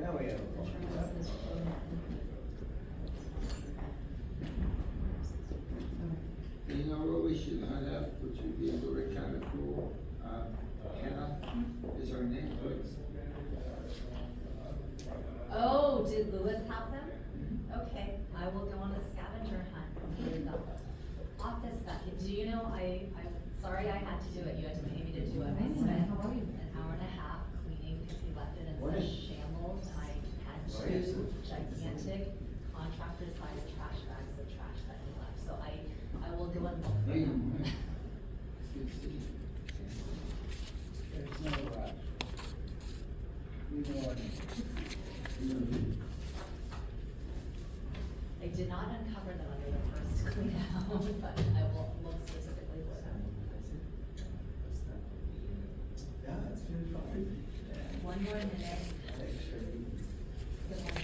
Now we have a quorum. You know what we should hunt up, which would be really kind of cool, Hannah, is our name, please. Oh, did Lewis have them? Okay, I will go on a scavenger hunt in the office that, do you know, I'm sorry I had to do it, you had to pay me to do it. I spent an hour and a half cleaning because he left it in such shambles, and I had two gigantic contractor-sized trash bags of trash that he left, so I will go and look for them. Good to see you. There's no rush. We know I did not uncover them under the first clean out, but I will look specifically for them. Yeah, that's been fun. One more minute. Good one.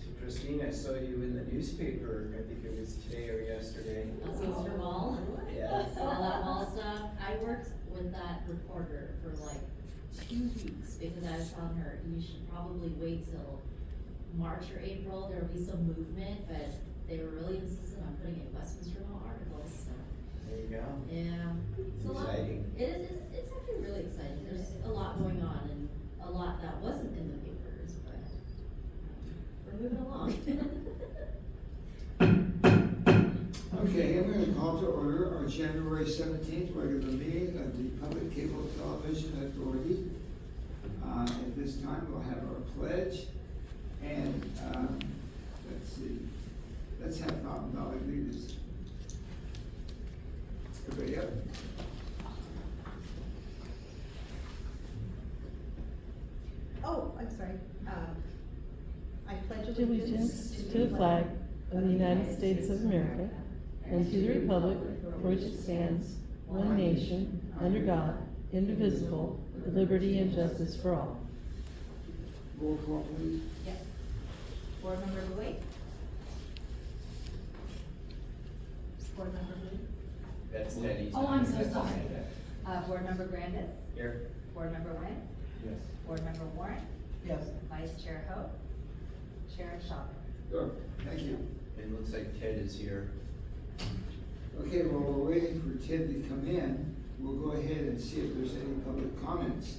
So Christine, I saw you in the newspaper, I think it was today or yesterday. That's Mr. Mall. Yeah. All that mall stuff. I worked with that reporter for like 2 weeks because I was telling her, you should probably wait till March or April, there'll be some movement, but they were really insistent on putting in Westminster Mall articles, so. There you go. Yeah. It's a lot. Exciting. It's actually really exciting. There's a lot going on and a lot that wasn't in the papers, but we're moving along. Okay, I'm gonna call to order our January 17th regular meeting of the Public Cable Television Authority. At this time, we'll have our pledge, and, let's see, let's have Bob and Dolly lead us. Everybody up? Oh, I'm sorry. I pledge allegiance to the flag of the United States of America and to the republic for which it stands, one nation, under God, indivisible, with liberty and justice for all. Roll call, please. Yes. Board Member Louie? Board Member Louie? That's Teddy's. Oh, I'm so sorry. Board Member Grandis? Here. Board Member Nguyen? Yes. Board Member Warren? Yes. Vice Chair Ho? Chair Shawver? Good, thank you. It looks like Ted is here. Okay, while we're waiting for Ted to come in, we'll go ahead and see if there's any public comments.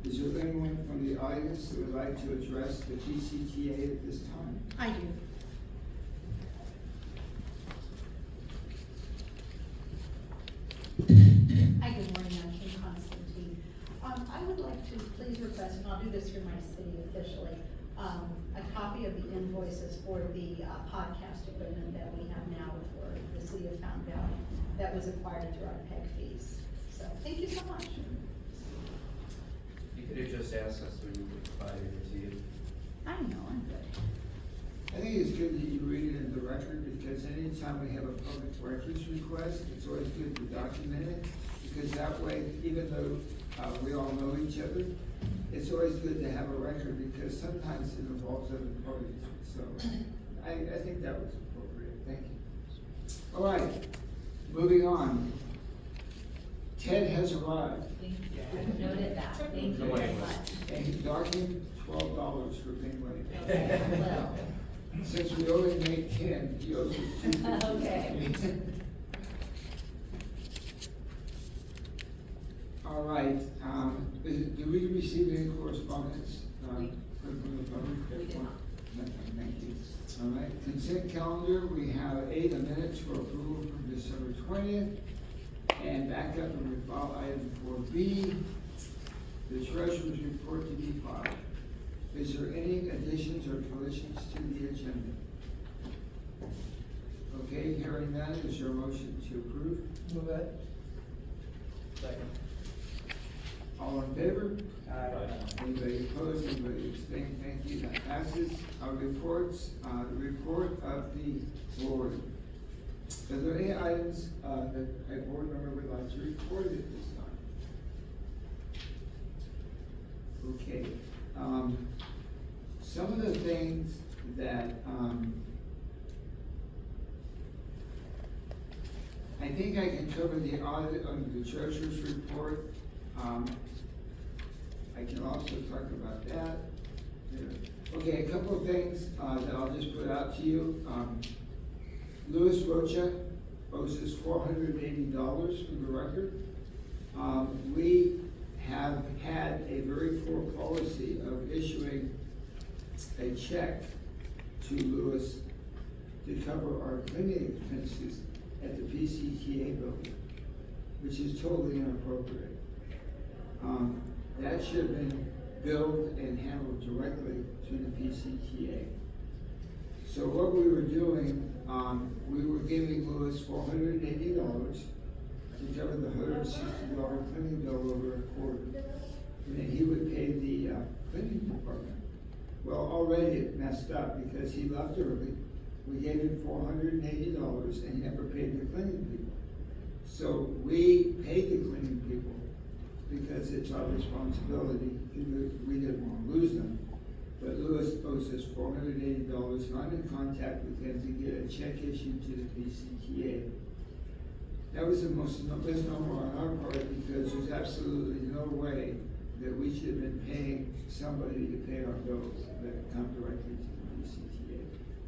Is there anyone from the audience that would like to address the PCTA at this time? I do. Hi, good morning, I'm Kim Constantine. I would like to please request, and I'll do this for my city officially, a copy of the invoices for the podcast equipment that we have now for the city of Fountain Valley that was acquired through our PEG fees. So, thank you so much. You could have just asked us when you provided it to you. I know, I'm good. I think it's good that you read it in the record, because anytime we have a public records request, it's always good to document it, because that way, even though, we all know each other, it's always good to have a record, because sometimes it involves other parties, so I think that was appropriate, thank you. All right, moving on. Ted has arrived, I've noted that. Thank you very much. and he docked him $12 for being late. Okay, I will. Since we only made 10, he owes us 2. Okay. All right, do we receive any correspondence, from the public? We did not. Nothing, thank you. All right, consent calendar, we have 8 minutes for approval from December 20th. And back up and we file item 4B, the treasurer's report to be filed. Is there any additions or deletions to the agenda? Okay, hearing none, is there a motion to approve? Move it. Second. All in favor? Anybody opposed, anybody abstained? Thank you, that passes. Our reports, the report of the board. Are there any items, that a board member would like to report at this time? Okay, some of the things that, I think I can cover the audit under the treasurer's report. I can also talk about that. Yeah. Okay, a couple of things, that I'll just put out to you. Louis Rocha owes us $480 for the record. We have had a very poor policy of issuing a check to Louis to cover our cleaning expenses at the PCTA building, which is totally inappropriate. That should have been billed and handled directly to the PCTA. So what we were doing, we were giving Louis $480 to cover the $160 cleaning bill over a quarter. And then he would pay the cleaning department. Well, already it messed up because he left early. We gave him $480 and he never paid the cleaning people. So we paid the cleaning people because it's our responsibility. We didn't want to lose them. But Louis owes us $480, and I'm in contact with him to get a check issued to the PCTA. That was the most misnomer on our part because there's absolutely no way that we should have been paying somebody to pay our bills that come directly to the PCTA.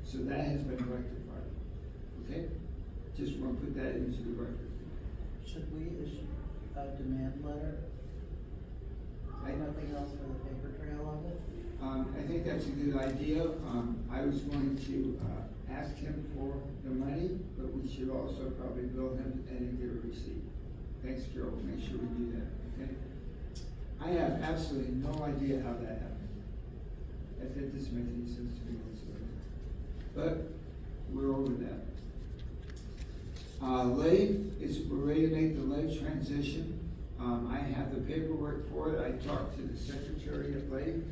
So that has been rectified, okay? Just want to put that into the record. Should we issue a demand letter? Nothing else for the paper trail of it? I think that's a good idea. I was going to, ask him for the money, but we should also probably bill him and then get a receipt. Thanks, Carol, make sure we do that, okay? I have absolutely no idea how that happened. That doesn't make any sense to me whatsoever. But we're over that. We're ready to make the LAVE transition. I have the paperwork for it. I talked to the secretary of LAVE,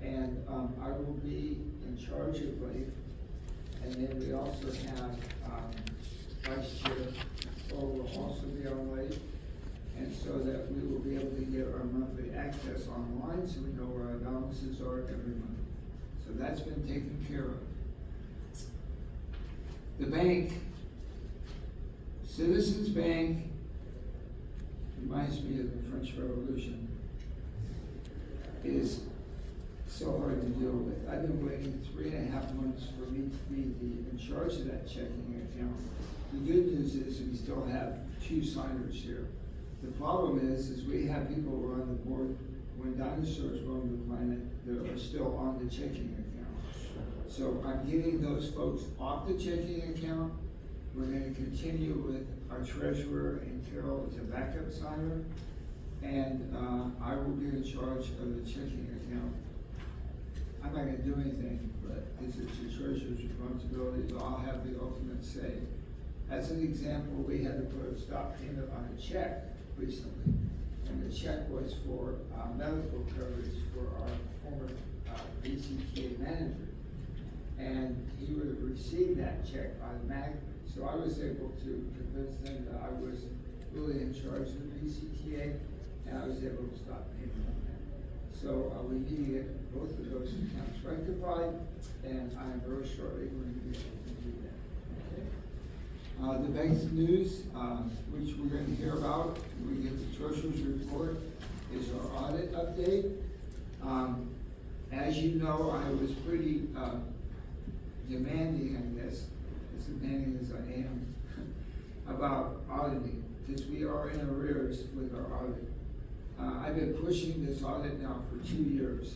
and I will be in charge of LAVE. And then we also have Vice Chair Caol will also be on LAVE. And so that we will be able to get our monthly access online so we know where our balances are every month. So that's been taken care of. The bank, Citizens Bank, reminds me of the French Revolution, is so hard to deal with. I've been waiting 3.5 months for me to be in charge of that checking account. The good news is we still have 2 signers here. The problem is we have people who are on the board when dinosaurs roamed the planet that are still on the checking account. So I'm getting those folks off the checking account. We're going to continue with our treasurer and Carol as a backup signer. And I will be in charge of the checking account. I'm not going to do anything, but it's the treasurer's responsibility, so I'll have the ultimate say. As an example, we had to put a stop payment on a check recently, and the check was for medical coverage for our former PCTA manager. And he would have received that check automatically. So I was able to convince them that I was really in charge of the PCTA, and I was able to stop payment on that. So we need to get both of those accounts rectified, and I am very shortly going to be able to do that. Okay. The bank's news, which we're going to hear about when we get the treasurer's report, is our audit update. As you know, I was pretty demanding, I guess, as demanding as I am, about auditing, because we are in arrears with our audit. I've been pushing this audit now for 2 years,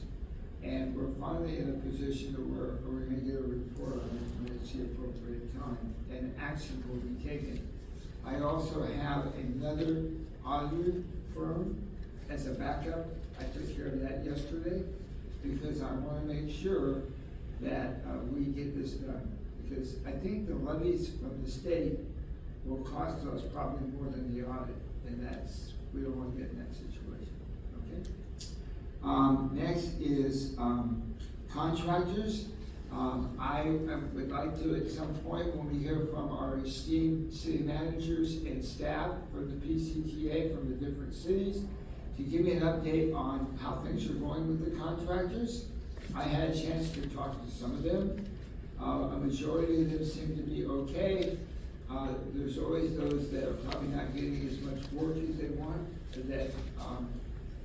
and we're finally in a position where we're going to get a report on it when it's the appropriate time, and action will be taken. I also have another auditor firm as a backup. I took care of that yesterday because I want to make sure that we get this done. Because I think the levies from the state will cost us probably more than the audit, and we don't want to get in that situation, okay? Next is contractors. I would like to, at some point, when we hear from our esteemed city managers and staff from the PCTA from the different cities, to give me an update on how things are going with the contractors. I had a chance to talk to some of them. A majority of them seem to be okay. There's always those that are probably not getting as much work as they want, that,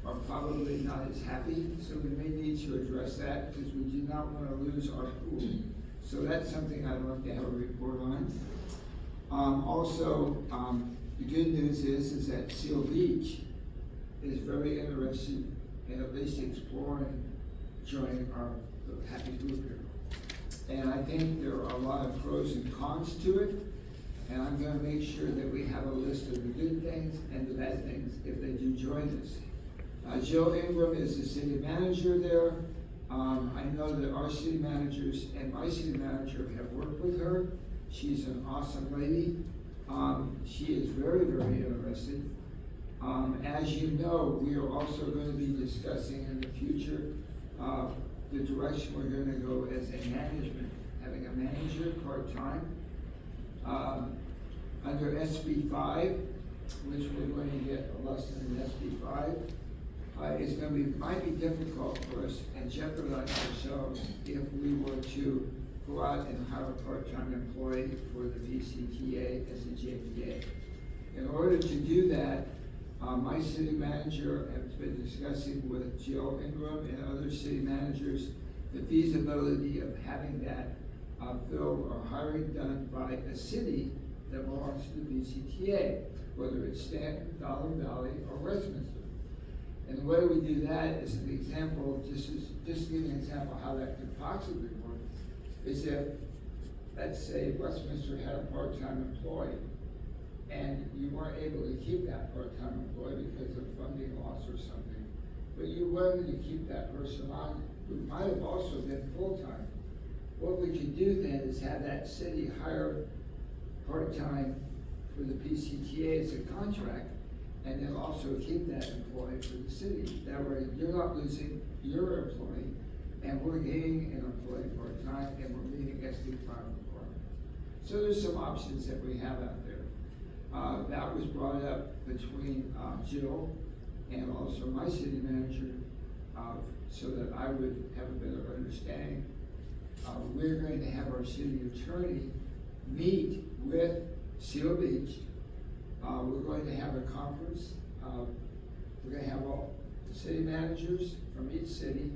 are probably not as happy, so we may need to address that, because we do not wanna lose our pool. So that's something I'd love to have a report on. Also, the good news is that Seal Beach is very interested in at least exploring joining our happy group here. And I think there are a lot of pros and cons to it, and I'm gonna make sure that we have a list of the good things and the bad things if they do join us. Jill Ingram is the city manager there. I know that our city managers and my city manager have worked with her. She's an awesome lady. She is very, very interested. As you know, we are also going to be discussing in the future, the direction we're gonna go as a management, having a manager part-time. Under SB 5, which we're going to get less than SB 5, it's gonna be, might be difficult for us and jeopardize ourselves if we were to go out and hire a part-time employee for the PCTA as a JPA. In order to do that, my city manager has been discussing with Jill Ingram and other city managers the feasibility of having that filled or hiring done by a city that belongs to the PCTA, whether it's Stanton, Dollar Valley, or Westminster. And the way we do that is an example, just to give you an example of how that could possibly work, is if, let's say, Westminster had a part-time employee, and you weren't able to keep that part-time employee because of funding loss or something, but you wanted to keep that person on, who might have also been full-time. What we could do then is have that city hire part-time for the PCTA as a contract, and then also keep that employee for the city. That way, you're not losing your employee, and we're gaining an employee part-time, and we're meeting SB 5 requirements. So there's some options that we have out there. That was brought up between Jill and also my city manager, so that I would have a better understanding. We're going to have our city attorney meet with Seal Beach. We're going to have a conference. We're going to have all the city managers from each city,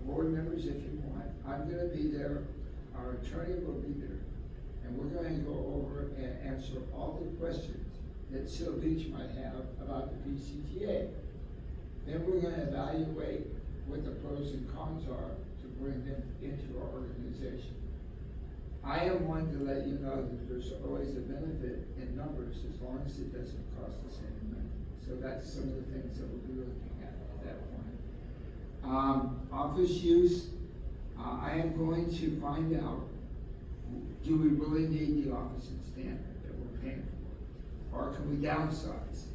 board members if you want. I'm going to be there. Our attorney will be there. And we're going to go over and answer all the questions that Seal Beach might have about the PCTA. Then we're going to evaluate what the pros and cons are to bring them into our organization. I am one to let you know that there's always a benefit in numbers as long as it doesn't cost the same amount. So that's some of the things that we'll be looking at that point. Office use, I am going to find out, do we really need the office in Stanton that we're paying for? Or can we downsize?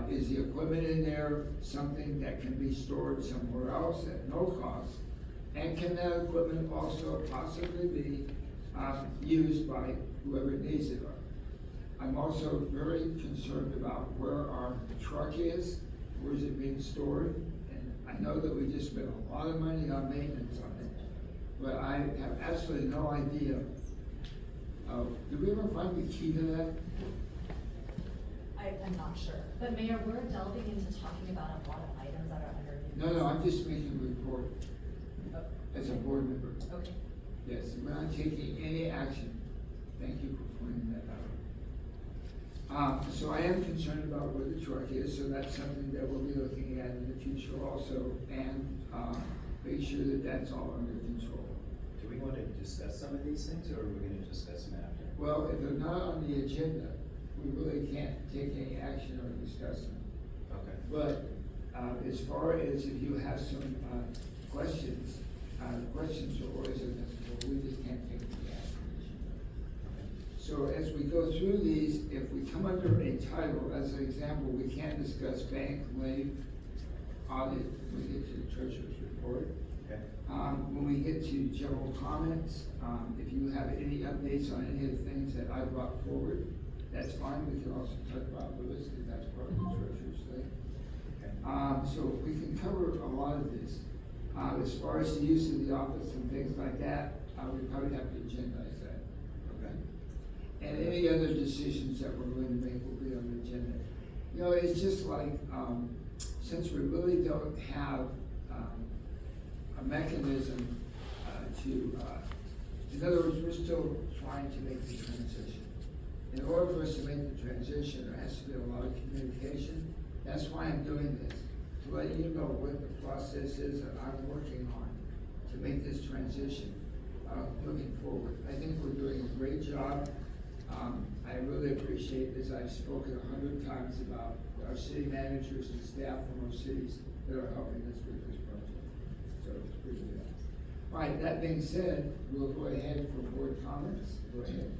Is the equipment in there something that can be stored somewhere else at no cost? And can that equipment also possibly be used by whoever needs it? I'm also very concerned about where our truck is, where is it being stored? And I know that we just spent a lot of money on maintenance on it, but I have absolutely no idea. Did we ever find the key to that? I'm not sure, but Mayor, we're delving into talking about a lot of items that are under. No, I'm just making a report as a board member. Okay. Yes, we're not taking any action. Thank you for pointing that out. So I am concerned about where the truck is, so that's something that we'll be looking at in the future also, and make sure that that's all under control. Do we want to discuss some of these things, or are we going to discuss them after? Well, if they're not on the agenda, we really can't take any action or discuss them. Okay. But as far as if you have some questions, questions are always admissible. We just can't take any action. So as we go through these, if we come under a title, as an example, we can't discuss bank, levy, audit, when we get to the treasurer's report. Okay. When we get to general comments, if you have any updates on any of the things that I brought forward, that's fine. We can also talk about Lewis, because that's part of the treasurer's thing. Okay. So we can cover a lot of this. As far as the use of the office and things like that, we probably have to agendize that. Okay. And any other decisions that we're going to make will be on the agenda. You know, it's just like, since we really don't have, a mechanism, in other words, we're still trying to make the transition. In order for us to make the transition, there has to be a lot of communication. That's why I'm doing this, to let you know what the process is that I'm working on to make this transition, moving forward. I think we're doing a great job. I really appreciate this. I've spoken 100 times about our city managers and staff from our cities that are helping us with this project. So it's pretty good. All right, that being said, we'll go ahead for board comments. Go ahead.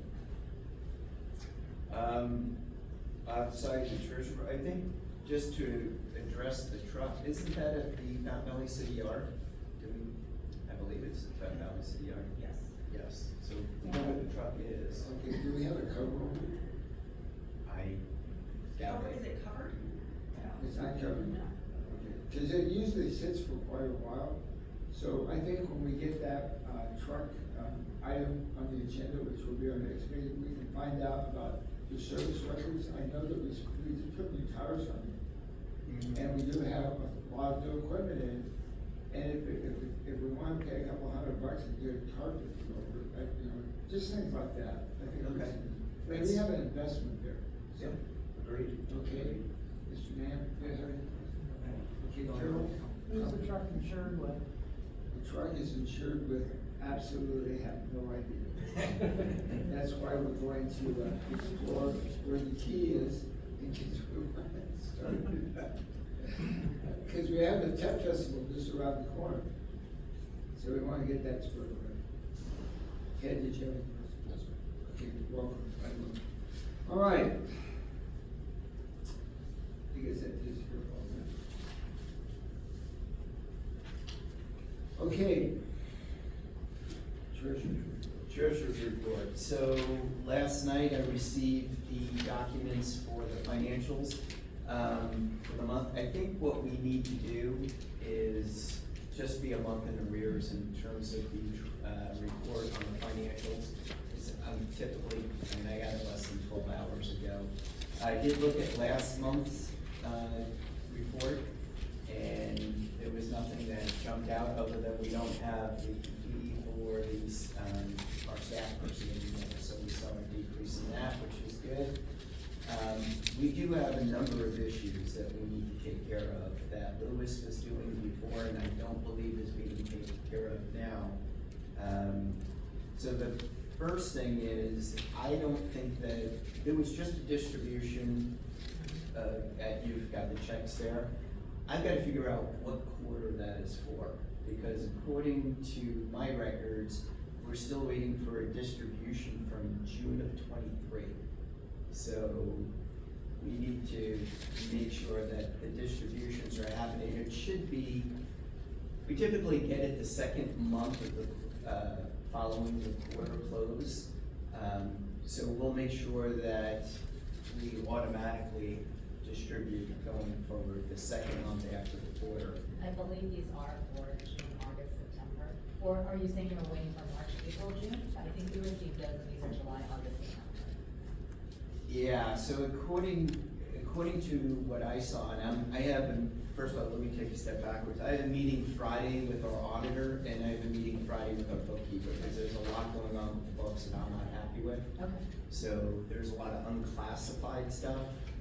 Sorry, the treasurer, I think just to address the truck, isn't that at the Fountain Valley City Yard? I believe it's the Fountain Valley City Yard. Yes. Yes, so we know what the truck is. Okay, do we have a cover on it? I doubt it. Is it covered? It's not covered? Okay, because it usually sits for quite a while. So I think when we get that, truck, item on the agenda, which will be our next meeting, we can find out about the service records. I know that we just put new tires on it. And we do have a lot of new equipment in it. And if we wanna pay a couple $100 and get a carpet over, you know, just things like that. I think we Okay. can- we have an investment there. So, Agreed. okay, Mr. Mann, you have any? Okay, Carol? Who's the truck insured with? The truck is insured with, absolutely have no idea. That's why we're going to explore where the key is in case we want to start with that. Because we have the tech festival just around the corner. So we want to get that squared away. Ted, did you have any questions? Okay, welcome. All right. I guess that is your fault. Okay. Treasurer's report. So last night I received the documents for the financials for the month. I think what we need to do is just be a month in arrears in terms of the report on the financials. I'm typically, I got it less than 12 hours ago. I did look at last month's report, and there was nothing that jumped out other than we don't have the fee for these, our staff person anymore, so we saw a decrease in that, which is good. We do have a number of issues that we need to take care of that Lewis was doing before, and I don't believe is being taken care of now. So the first thing is, I don't think that, there was just a distribution, you've got the checks there. I've got to figure out what quarter that is for, because according to my records, we're still waiting for a distribution from June of '23. So we need to make sure that the distributions are happening. It should be, we typically get it the second month of the, following the quarter close. So we'll make sure that we automatically distribute going forward the second month after the quarter. I believe these are for June, August, September. Or are you saying you're waiting for March, April, June? I think we received those, and these are July, August, September. Yeah, so according to what I saw, and I have, first of all, let me take a step backwards. I have a meeting Friday with our auditor, and I have a meeting Friday with our bookkeeper, because there's a lot going on with the books that I'm not happy with. Okay. So there's a lot of unclassified stuff.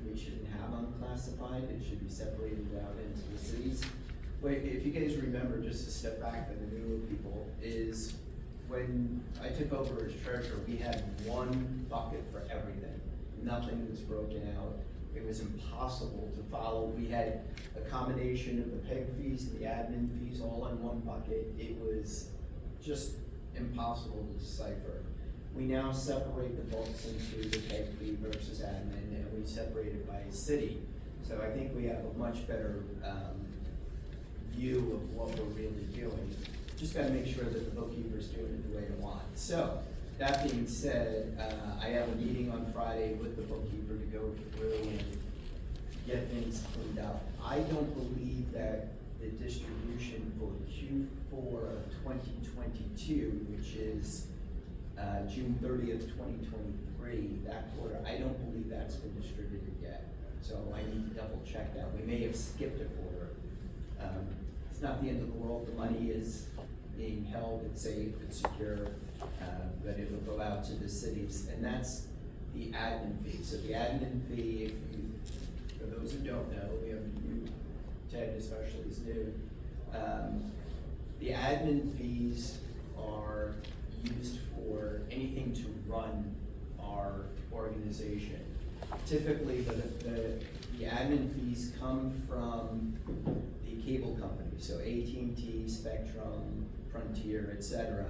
We shouldn't have unclassified. It should be separated out into the cities. Wait, if you guys remember, just to step back for the newer people, is when I took over as treasurer, we had one bucket for everything. Nothing was broken out. It was impossible to follow. We had a combination of the PEG fees and the admin fees all in one bucket. It was just impossible to decipher. We now separate the books into the PEG fee versus admin, and we separate it by city. So I think we have a much better view of what we're really doing. Just gotta make sure that the bookkeeper's doing it the way I want. So, that being said, I have a meeting on Friday with the bookkeeper to go through and get things cleaned up. I don't believe that the distribution for Q4 of 2022, which is June 30th, 2023, 23, that quarter, I don't believe that's been distributed yet. So I need to double check that. We may have skipped a quarter. It's not the end of the world. The money is being held, it's safe, it's secure, but it will go out to the cities. And that's the admin fee. So the admin fee, if you, for those who don't know, we have new, Ted especially is new. The admin fees are used for anything to run our organization. Typically, the admin fees come from the cable companies, so AT&T, Spectrum, Frontier, etc.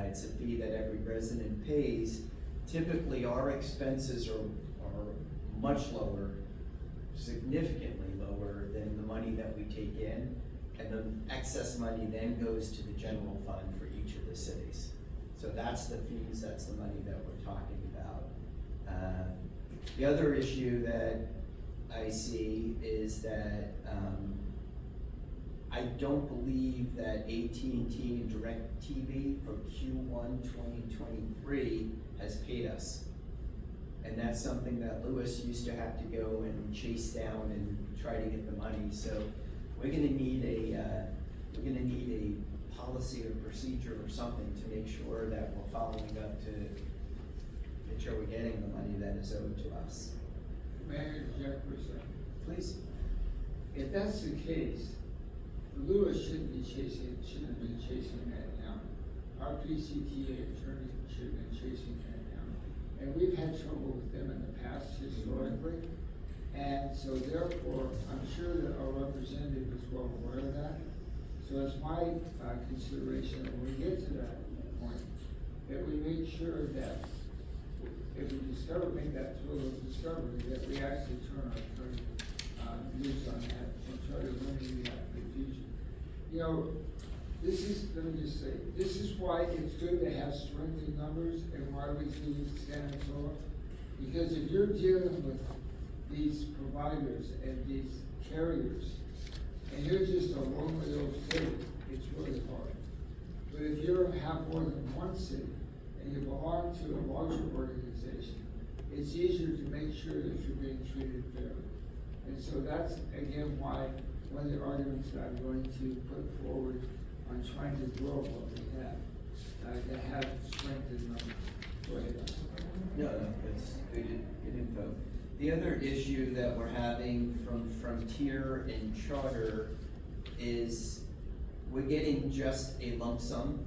It's a fee that every resident pays. Typically, our expenses are much lower, significantly lower than the money that we take in, and the excess money then goes to the general fund for each of the cities. So that's the fees, that's the money that we're talking about. The other issue that I see is that I don't believe that AT&T and DirecTV for Q1 2023 has paid us. And that's something that Lewis used to have to go and chase down and try to get the money. So we're gonna need a policy or procedure or something to make sure that we're following up to make sure we're getting the money that is owed to us. May I interject for a second? Please. If that's the case, Lewis shouldn't have been chasing that down. Our PCTA attorney should have been chasing that down. And we've had trouble with them in the past historically. And so therefore, I'm sure that our representative is well aware of that. So it's my consideration that when we get to that point, that we make sure that if we make that sort of discovery, that we actually turn our attorney loose on that and try to remedy that in the future. You know, let me just say, this is why it's good to have strength in numbers and why we do Stanton. Because if you're dealing with these providers and these carriers, and you're just a lonely little city, it's really hard. But if you have more than one city, and you belong to a larger organization, it's easier to make sure that you're being treated fairly. And so that's, again, why one of the arguments that I'm going to put forward on trying to grow what we have, to have strength in numbers. Go ahead. No, that's good info. The other issue that we're having from Frontier and Charter is we're getting just a lump sum,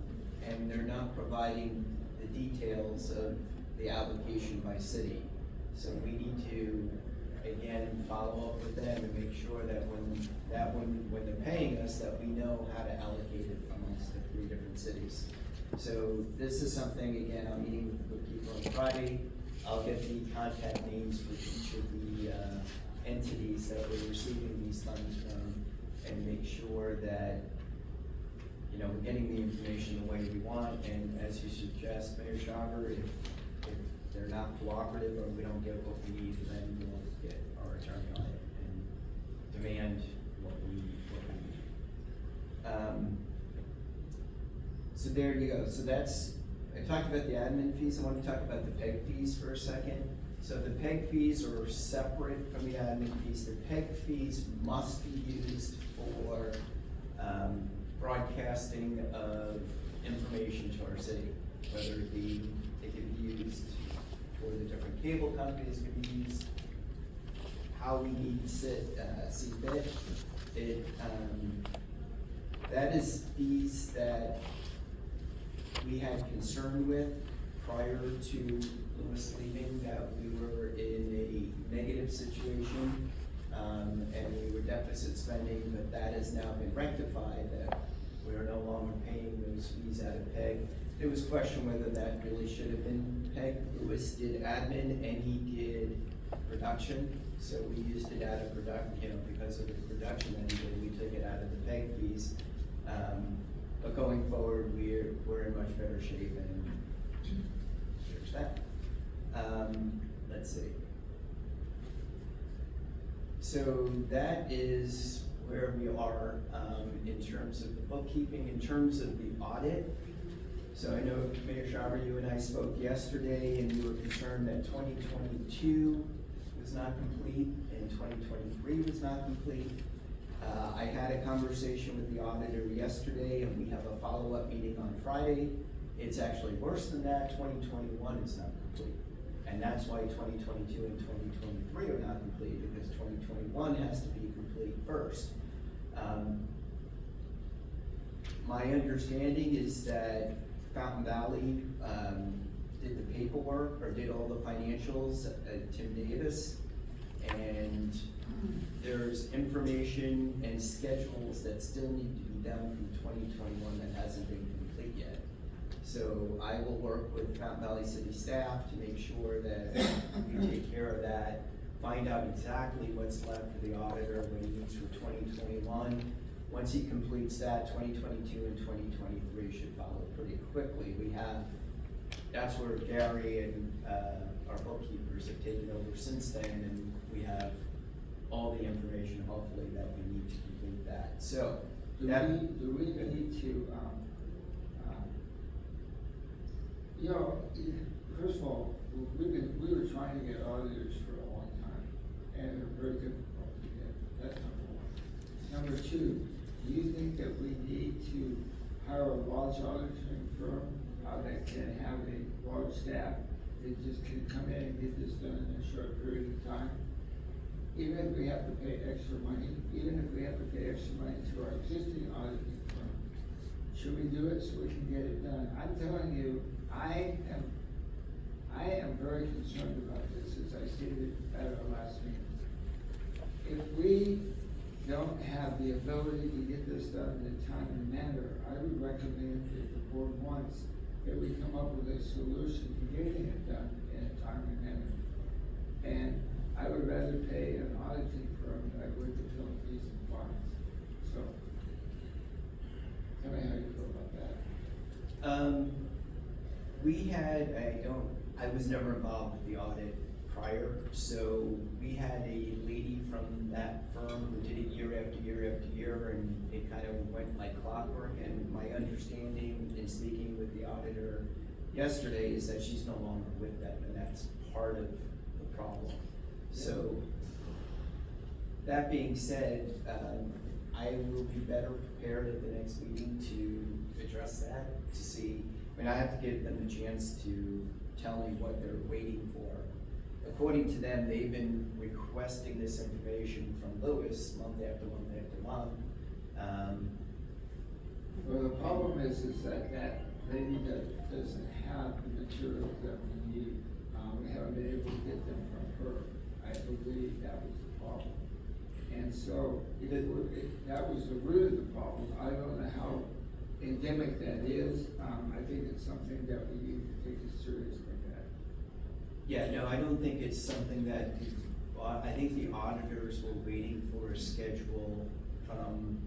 and they're not providing the details of the application by city. So we need to, again, follow up with them and make sure that when they're paying us, that we know how to allocate it amongst the 3 different cities. So this is something, again, I'm meeting with the bookkeeper on Friday. I'll get the contact names for each of the entities that we're receiving these funds from and make sure that, you know, we're getting the information the way we want. And as you suggest, Mayor Shawver, if they're not cooperative or we don't get what we need, then we'll get our attorney on it and demand what we need. So there you go. So that's, I talked about the admin fees. I want to talk about the PEG fees for a second. So the PEG fees are separate from the admin fees. The PEG fees must be used for broadcasting of information to our city, whether it be, it can be used for the different cable companies, it can be used how we need to see fit. That is fees that we had concern with prior to Lewis leaving, that we were in a negative situation, and we were deficit spending, but that has now been rectified, that we are no longer paying those fees out of PEG. There was question whether that really should have been PEG. Lewis did admin and he did production, so we used it out of production, you know, because of the production that he did, we took it out of the PEG fees. But going forward, we're in much better shape, and there's that. Let's see. So that is where we are in terms of the bookkeeping, in terms of the audit. So I know, Mayor Shawver, you and I spoke yesterday, and you were concerned that 2022 was not complete and 2023 was not complete. I had a conversation with the auditor yesterday, and we have a follow-up meeting on Friday. It's actually worse than that, 2021 is not complete. And that's why 2022 and 2023 are not complete, because 2021 has to be complete first. My understanding is that Fountain Valley did the paperwork, or did all the financials at Tim Davis, and there's information and schedules that still need to be done from 2021 that hasn't been complete yet. So I will work with Fountain Valley City staff to make sure that we take care of that, find out exactly what's left for the auditor when he meets for 2021. Once he completes that, 2022 and 2023 should follow pretty quickly. We have, that's where Gary and our bookkeepers have taken over since then, and we have all the information, hopefully, that we need to complete that. So, Do we need to, you know, first of all, we were trying to get auditors for a long time, and they're very difficult to get. That's number one. Number two, do you think that we need to hire a large auditing firm that can have a large staff that just can come in and get this done in a short period of time? Even if we have to pay extra money, even if we have to pay extra money to our existing auditing firm, should we do it so we can get it done? I'm telling you, I am very concerned about this, as I stated at our last meeting. If we don't have the ability to get this done in a timely manner, I would recommend, if the board wants, that we come up with a solution to getting it done in a timely manner. And I would rather pay an auditing firm than I would the penalties and fines. So, tell me how you feel about that. I was never involved with the audit prior, so we had a lady from that firm who did it year after year after year, and it kind of went like clockwork, and my understanding in speaking with the auditor yesterday is that she's no longer with them, and that's part of the problem. So, that being said, I will be better prepared at the next meeting to address that, to see, I mean, I have to give them a chance to tell me what they're waiting for. According to them, they've been requesting this information from Lewis month after month after month. Well, the problem is that lady that doesn't have the materials that we need. We haven't been able to get them from her. I believe that was the problem. And so, that was the root of the problem. I don't know how endemic that is. I think it's something that we need to take a serious look at. Yeah, no, I don't think it's something that, I think the auditors were waiting for a schedule from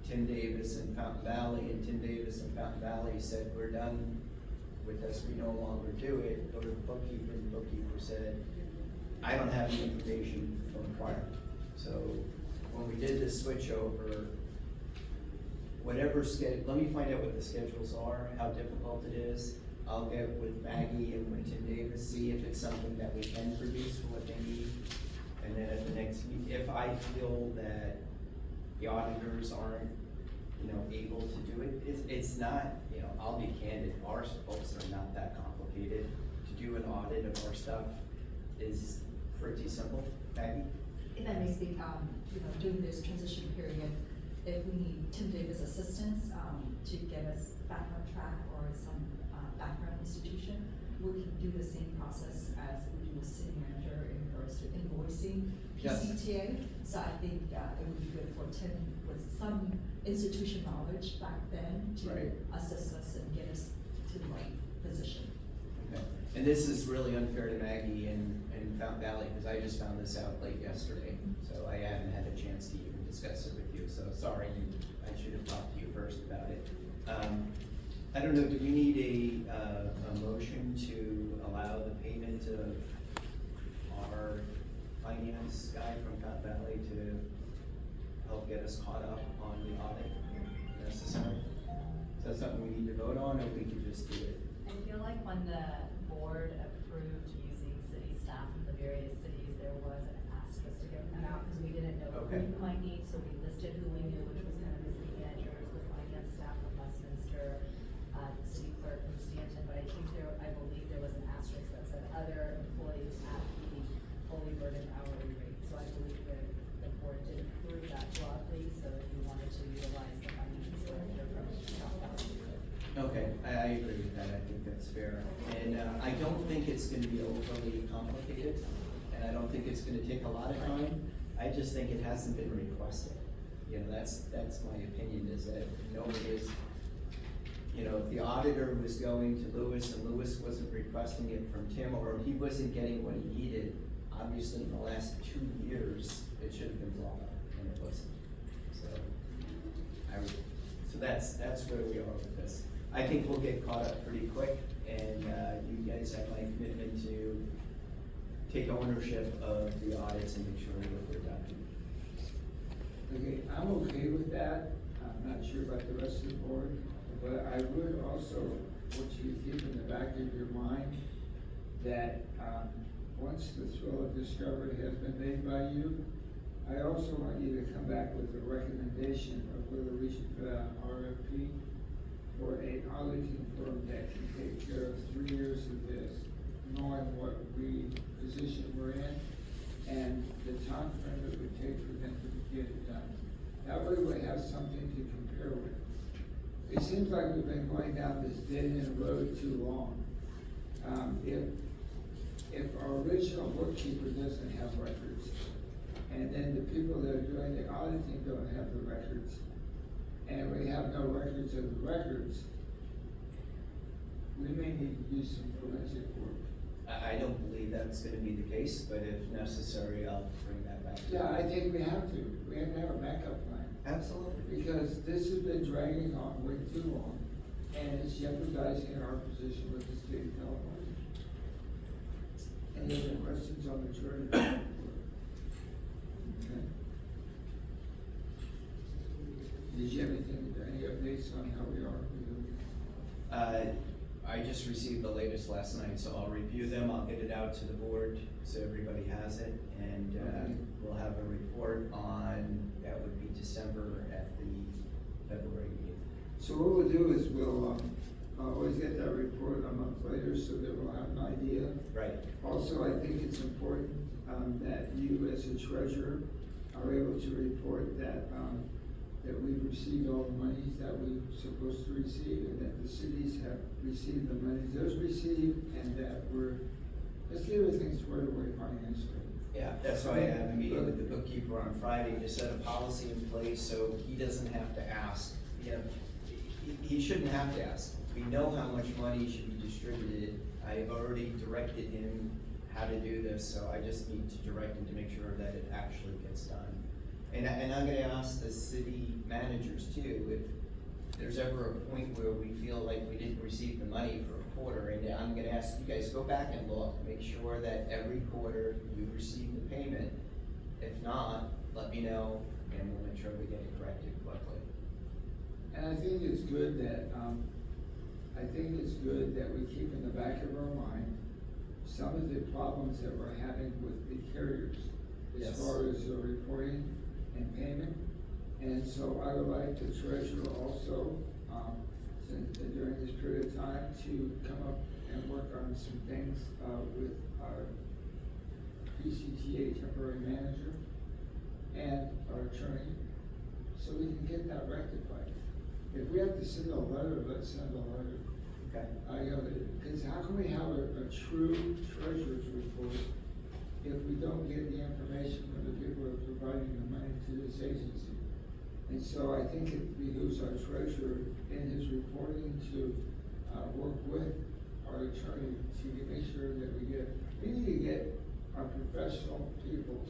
Tim Davis and Fountain Valley, and Tim Davis and Fountain Valley said, we're done with this, we no longer do it. Go to the bookkeeper, and the bookkeeper said, I don't have the information from prior. So when we did this switch over, whatever schedule, let me find out what the schedules are, how difficult it is. I'll get with Maggie and with Tim Davis, see if it's something that we can produce for what they need. And then at the next meeting, if I feel that the auditors aren't, able to do it, it's not, I'll be candid, our books are not that complicated. To do an audit of our stuff is pretty simple. Maggie? If I may speak, during this transition period, if we need Tim Davis assistance, to get us back on track or some, background institution, we can do the same process as we do with city manager in regards to invoicing Yes. PCTA. So I think, it would be good for Tim with some institution knowledge back then to Right. assist us and get us to the right position. Okay. And this is really unfair to Maggie and Fountain Valley, because I just found this out late yesterday. So I haven't had a chance to even discuss it with you, so sorry, I should have talked to you first about it. I don't know, do we need a motion to allow the payment of our finance guy from Fountain Valley to help get us caught up on the audit necessary? Is Is that something we need to vote on, or we can just do it? I feel like when the board approved using city staff from the various cities, there was an asterisk to get cut out, because we didn't know who Okay. we might need, so we listed who we knew, which was kind of the city managers, the finance staff from Westminster, the city clerk from Stanton, but I think I believe there was an asterisk that said other employees at the fully burdened hourly rate, so I believe that the board did approve that broadly, so if you wanted to utilize the finance director from South Valley. Okay, I agree with that, I think that's fair. And, I don't think it's gonna be overly complicated, and I don't think it's gonna take a lot of time. I just think it hasn't been requested. You know, that's my opinion, is that nobody is, you know, if the auditor was going to Lewis and Lewis wasn't requesting it from Tim, or he wasn't getting what he needed, obviously in the last 2 years, it should have been brought up, and it wasn't. So that's where we are with this. I think we'll get caught up pretty quick, and, you guys have my commitment to take ownership of the audits and make sure that they're done. Okay, I'm okay with that. I'm not sure about the rest of the board, but I would also want you to keep in the back of your mind that, once the thrill of discovery has been made by you, I also want you to come back with a recommendation of whether we should put out an RFP for an auditing firm that can take care of 3 years of this, knowing what position we're in, and the time frame it would take for them to get it done. That way we have something to compare with. It seems like we've been going down this dead-end road too long. If our original bookkeeper doesn't have records, and then the people that are doing the auditing don't have the records, and we have no records of the records, we may need to do some forensic work. I don't believe that's gonna be the case, but if necessary, I'll bring that back. Yeah, I think we have to. We have to have a backup plan. Absolutely. Because this has been dragging on way too long, and it's jeopardizing our position with the state of California. Any other questions on the treasury report? Okay. Did you have any updates on how we are? I just received the latest last night, so I'll review them, I'll get it out to the board, so everybody has it, and, Okay. we'll have a report on, that would be December at the February meeting. So what we'll do is we'll, always get that report a month later so that we'll have an idea. Right. Also, I think it's important, that you as a treasurer are able to report that, that we've received all the monies that we're supposed to receive, and that the cities have received the monies those received, and that let's get everything squared away financially. Yeah, that's why I have a meeting with the bookkeeper on Friday to set a policy in place, so he doesn't have to ask, you know, he shouldn't have to ask. We know how much money should be distributed, I've already directed him how to do this, so I just need to direct him to make sure that it actually gets done. And I'm gonna ask the city managers too, if there's ever a point where we feel like we didn't receive the money for a quarter, and I'm gonna ask you guys, go back and look, make sure that every quarter you receive the payment. If not, let me know, and we'll make sure we get it corrected quickly. And I think it's good that, we keep in the back of our mind some of the problems that we're having with the carriers as Yes. far as the reporting and payment. And so I would like the treasurer also, during this period of time, to come up and work on some things, with our PCTA temporary manager and our attorney, so we can get that rectified. If we have to send a letter, let's send a letter. Okay. Because how can we have a true treasurer's report if we don't get the information from the people who are providing the money to this agency? And so I think it behooves our treasurer in his reporting to, work with our attorney to make sure that we need to get our professional people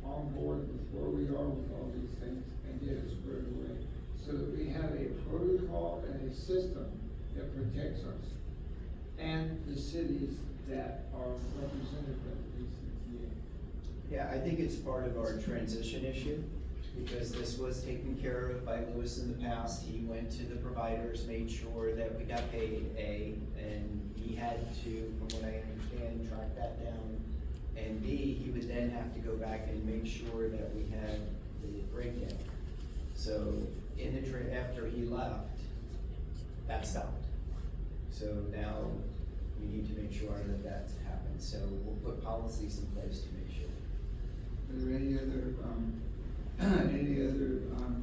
on board with where we are with all these things and get it squared away, so that we have a protocol and a system that protects us and the cities that are represented by the PCTA. Yeah, I think it's part of our transition issue, because this was taken care of by Lewis in the past. He went to the providers, made sure that we got paid, A, and he had to, from what I understand, track that down. And B, he would then have to go back and make sure that we had the breakdown. So in the after he left, that stopped. So now we need to make sure that that's happened. So we'll put policies in place to make sure. Are there any other,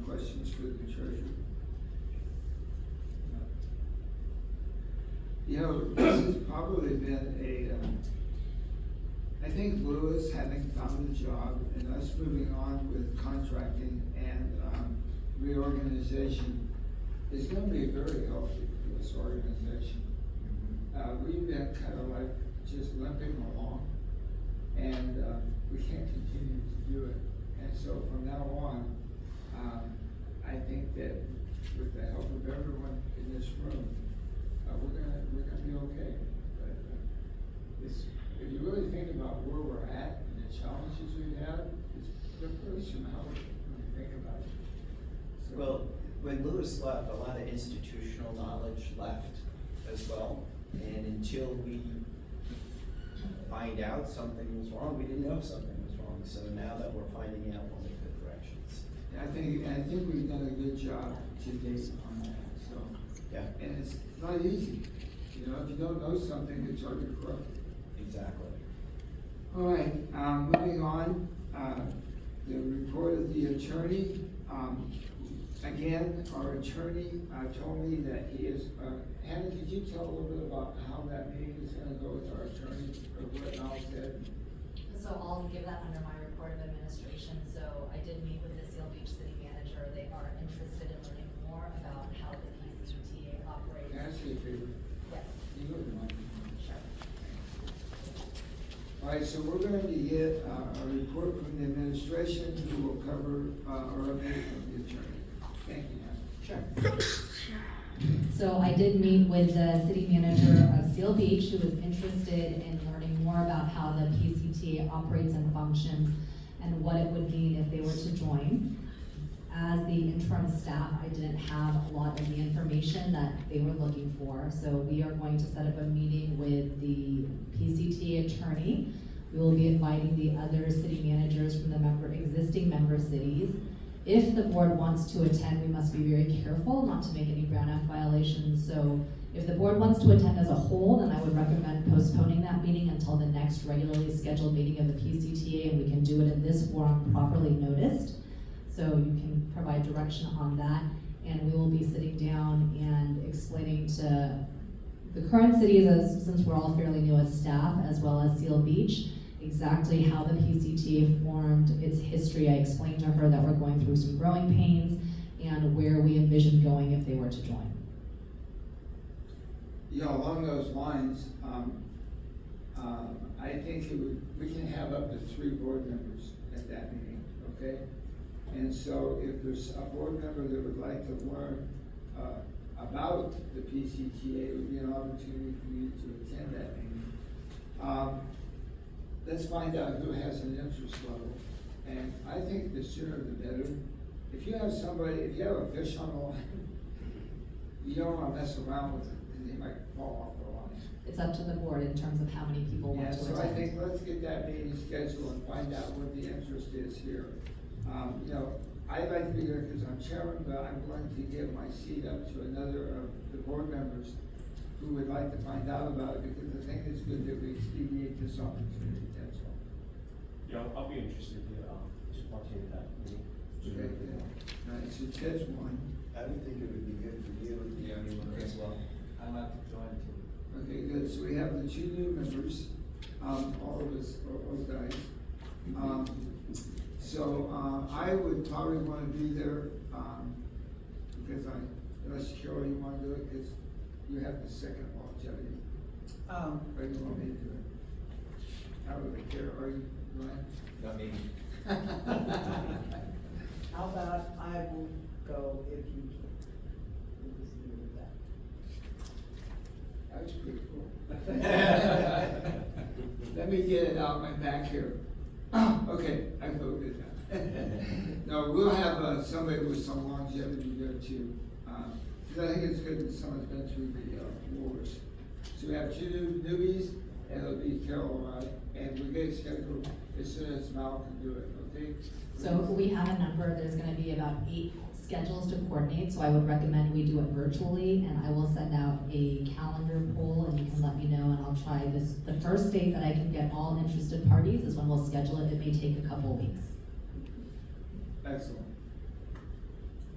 questions for the treasurer? No. You know, this has probably been I think Lewis having found a job and us moving on with contracting and, reorganization is gonna be very healthy for this organization. We've been kind of like just limping along, and we can't continue to do it. And so from now on, I think that with the help of everyone in this room, we're gonna be okay. But if you really think about where we're at and the challenges we have, it's really some help when you think about it. So, Well, when Lewis left, a lot of institutional knowledge left as well. And until we find out something was wrong, we didn't know something was wrong. So now that we're finding out, we'll make good corrections. I think we've done a good job to date on that, so. Yeah, And it's not easy, you know, if you don't know something, it's hard to correct it. exactly. All right, moving on, the report of the attorney. Again, our attorney, told me that he is, Hannah, could you tell a little bit about how that meeting is gonna go with our attorney, or what Al said? So I'll give that under my report of administration. So I did meet with the Seal Beach City Manager. They are interested in learning more about how the PCTA operates. Can I ask you a favor? Yes, Can you go to the microphone? sure. All right, so we're going to get a report from the administration who will cover our update from the attorney. Thank you, Hannah. Sure. So I did meet with the city manager of Seal Beach, who was interested in learning more about how the PCTA operates and functions and what it would mean if they were to join. As the interim staff, I didn't have a lot of the information that they were looking for. So we are going to set up a meeting with the PCTA attorney. We will be inviting the other city managers from the existing member cities. If the board wants to attend, we must be very careful not to make any Brown Act violations. So if the board wants to attend as a whole, then I would recommend postponing that meeting until the next regularly scheduled meeting of the PCTA, and we can do it in this forum properly noticed. So you can provide direction on that, and we will be sitting down and explaining to the current cities, since we're all fairly new as staff, as well as Seal Beach, exactly how the PCTA formed, its history. I explained to her that we're going through some growing pains and where we envision going if they were to join. Yeah, along those lines, I think we can have up to 3 board members at that meeting, okay? And so if there's a board member that would like to learn about the PCTA, it would be an opportunity for you to attend that meeting. Let's find out who has an interest level. And I think the sooner the better. If you have a fish on the line, you don't want to mess around with it, because they might fall off the line. It's up to the board in terms of how many people want Yeah, to attend. so I think let's get that meeting scheduled and find out what the interest is here. You know, I'd like to be there because I'm chairman, but I'm going to give my seat up to another of the board members who would like to find out about it, because I think it's good that we expedite this opportunity, that's all. Yeah, I'll be interested to partake in that meeting. Okay, good. All right, so Ted's one. I would think it would be good for you as well. I'd like to join too. Okay, good, so we have the 2 new members, all of us, those guys. So, I would probably wanna be there, because unless Carol, you wanna do it, because you have the second longevity. Or you want me to do it? I would care, are you, Ryan? Not me. How about I will go if you can? We'll just leave it at that. That was pretty cool. Let me get it out my back here. Okay, I voted that. No, we'll have, somebody with some longevity there too, cause I think it's good that someone's been through the, wars. So we have two newbies, and it'll be Caol, and we get scheduled as soon as Mal can do it, okay? So we have a number, there's gonna be about 8 schedules to coordinate, so I would recommend we do it virtually, and I will send out a calendar poll, and you can let me know, and I'll try this. The first date that I can get all interested parties is when we'll schedule it. It may take a couple weeks, Excellent.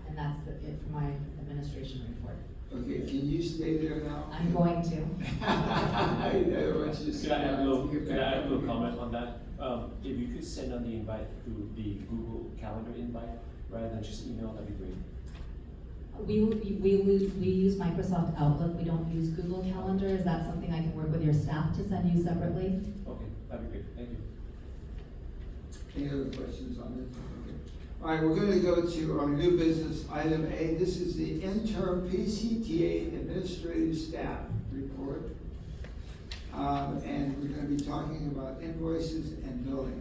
and that's it for my administration report. Okay, can you stay there now? I'm going to. I don't want you to. Could I add a little comment on that? If you could send out the invite through the Google Calendar invite rather than just email, that'd be great. We use Microsoft Outlook, we don't use Google Calendar. Is that something I can work with your staff to send you separately? Okay, that'd be great, thank you. Any other questions on this? Okay. All right, we're gonna go to our new business, item A. This is the interim PCTA administrative staff report. And we're gonna be talking about invoices and billing.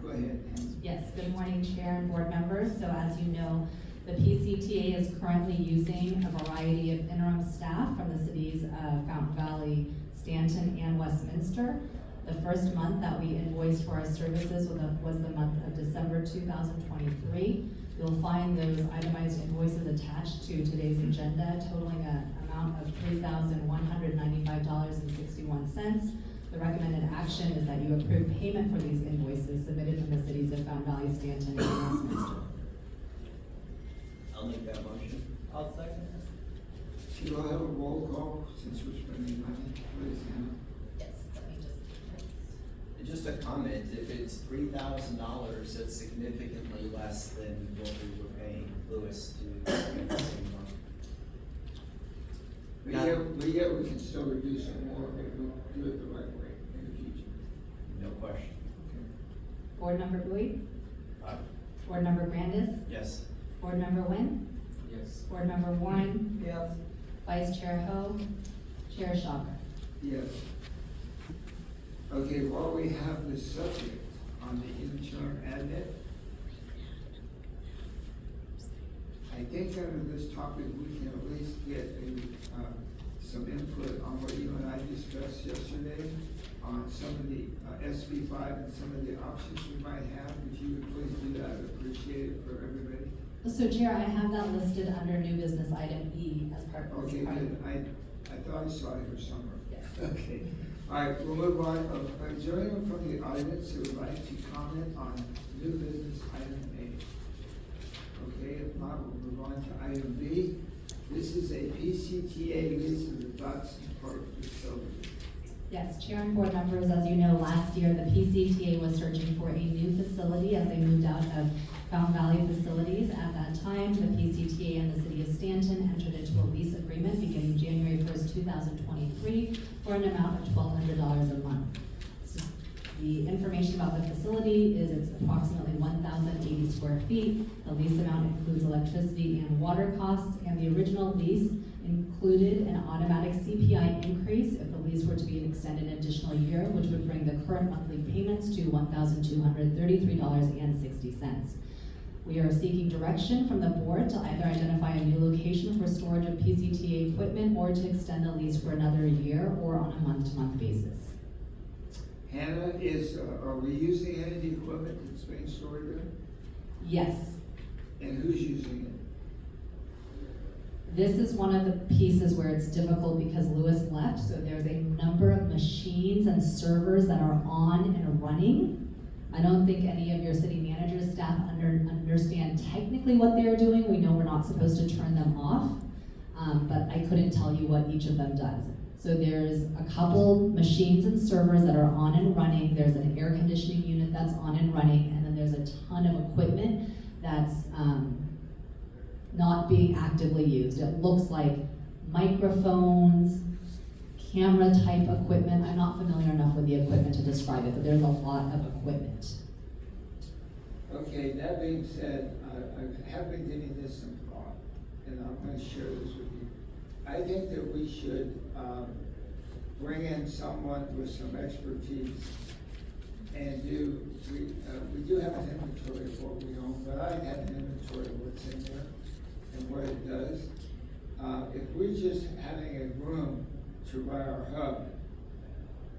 Go ahead, Ann. Yes, good morning, Chair and board members. So as you know, the PCTA is currently using a variety of interim staff from the cities of Fountain Valley, Stanton, and Westminster. The first month that we invoiced for our services was the month of December 2023. You'll find those itemized invoices attached to today's agenda, totaling an amount of $3,195.61. The recommended action is that you approve payment for these invoices submitted from the cities of Fountain Valley, Stanton, and Westminster. I'll make that motion. I'll second it. She will have a roll call since we're spending money. Please, Anna. Yes, let me just. Just a comment, if it's $3,000, that's significantly less than what we were paying Lewis to get the same month. But yet we can still reduce it more if we do it the right way in the future. No question. Board Member Bowie? Aye. Board Member Grandis? Yes. Board Member Nguyen? Yes. Board Member Warren? Yes. Vice Chair Ho? Chair Shawver? Yes. Okay, while we have this subject on the interim admin, I think under this topic, we can at least get some input on what you and I discussed yesterday on some of the SB 5 and some of the options we might have. If you would please do that, I'd appreciate it for everybody. So Chair, I have that listed under new business item E as part of this. Okay, good. I thought I saw it here somewhere. Yes. Okay. All right, we'll move on. Is there anyone from the audience who would like to comment on new business item A? Okay, if not, we'll move on to item B. This is a PCTA lease of the Dotson Park facility. Yes, Chair and board members, as you know, last year, the PCTA was searching for a new facility as they moved out of Fountain Valley facilities. At that time, the PCTA and the city of Stanton entered into a lease agreement beginning January 1st, 2023 for an amount of $1,200 a month. So the information about the facility is it's approximately 1,080 square feet. The lease amount includes electricity and water costs, and the original lease included an automatic CPI increase if the lease were to be extended an additional year, which would bring the current monthly payments to $1,233.60. We are seeking direction from the board to either identify a new location for storage of PCTA equipment or to extend the lease for another year or on a month-to-month basis. Hannah, are we using any of the equipment that's being stored there? Yes. And who's using it? This is one of the pieces where it's difficult because Lewis left, so there's a number of machines and servers that are on and running. I don't think any of your city manager's staff understand technically what they're doing. We know we're not supposed to turn them off, but I couldn't tell you what each of them does. So there's a couple machines and servers that are on and running. There's an air conditioning unit that's on and running, and then there's a ton of equipment that's not being actively used. It looks like microphones, camera type equipment. I'm not familiar enough with the equipment to describe it, but there's a lot of equipment. Okay, that being said, I have been giving this some thought, and I'm going to share this with you. I think that we should bring in someone with some expertise and do we do have an inventory of what we own, but I have an inventory of what's in there and what it does. If we're just having a room to run our hub,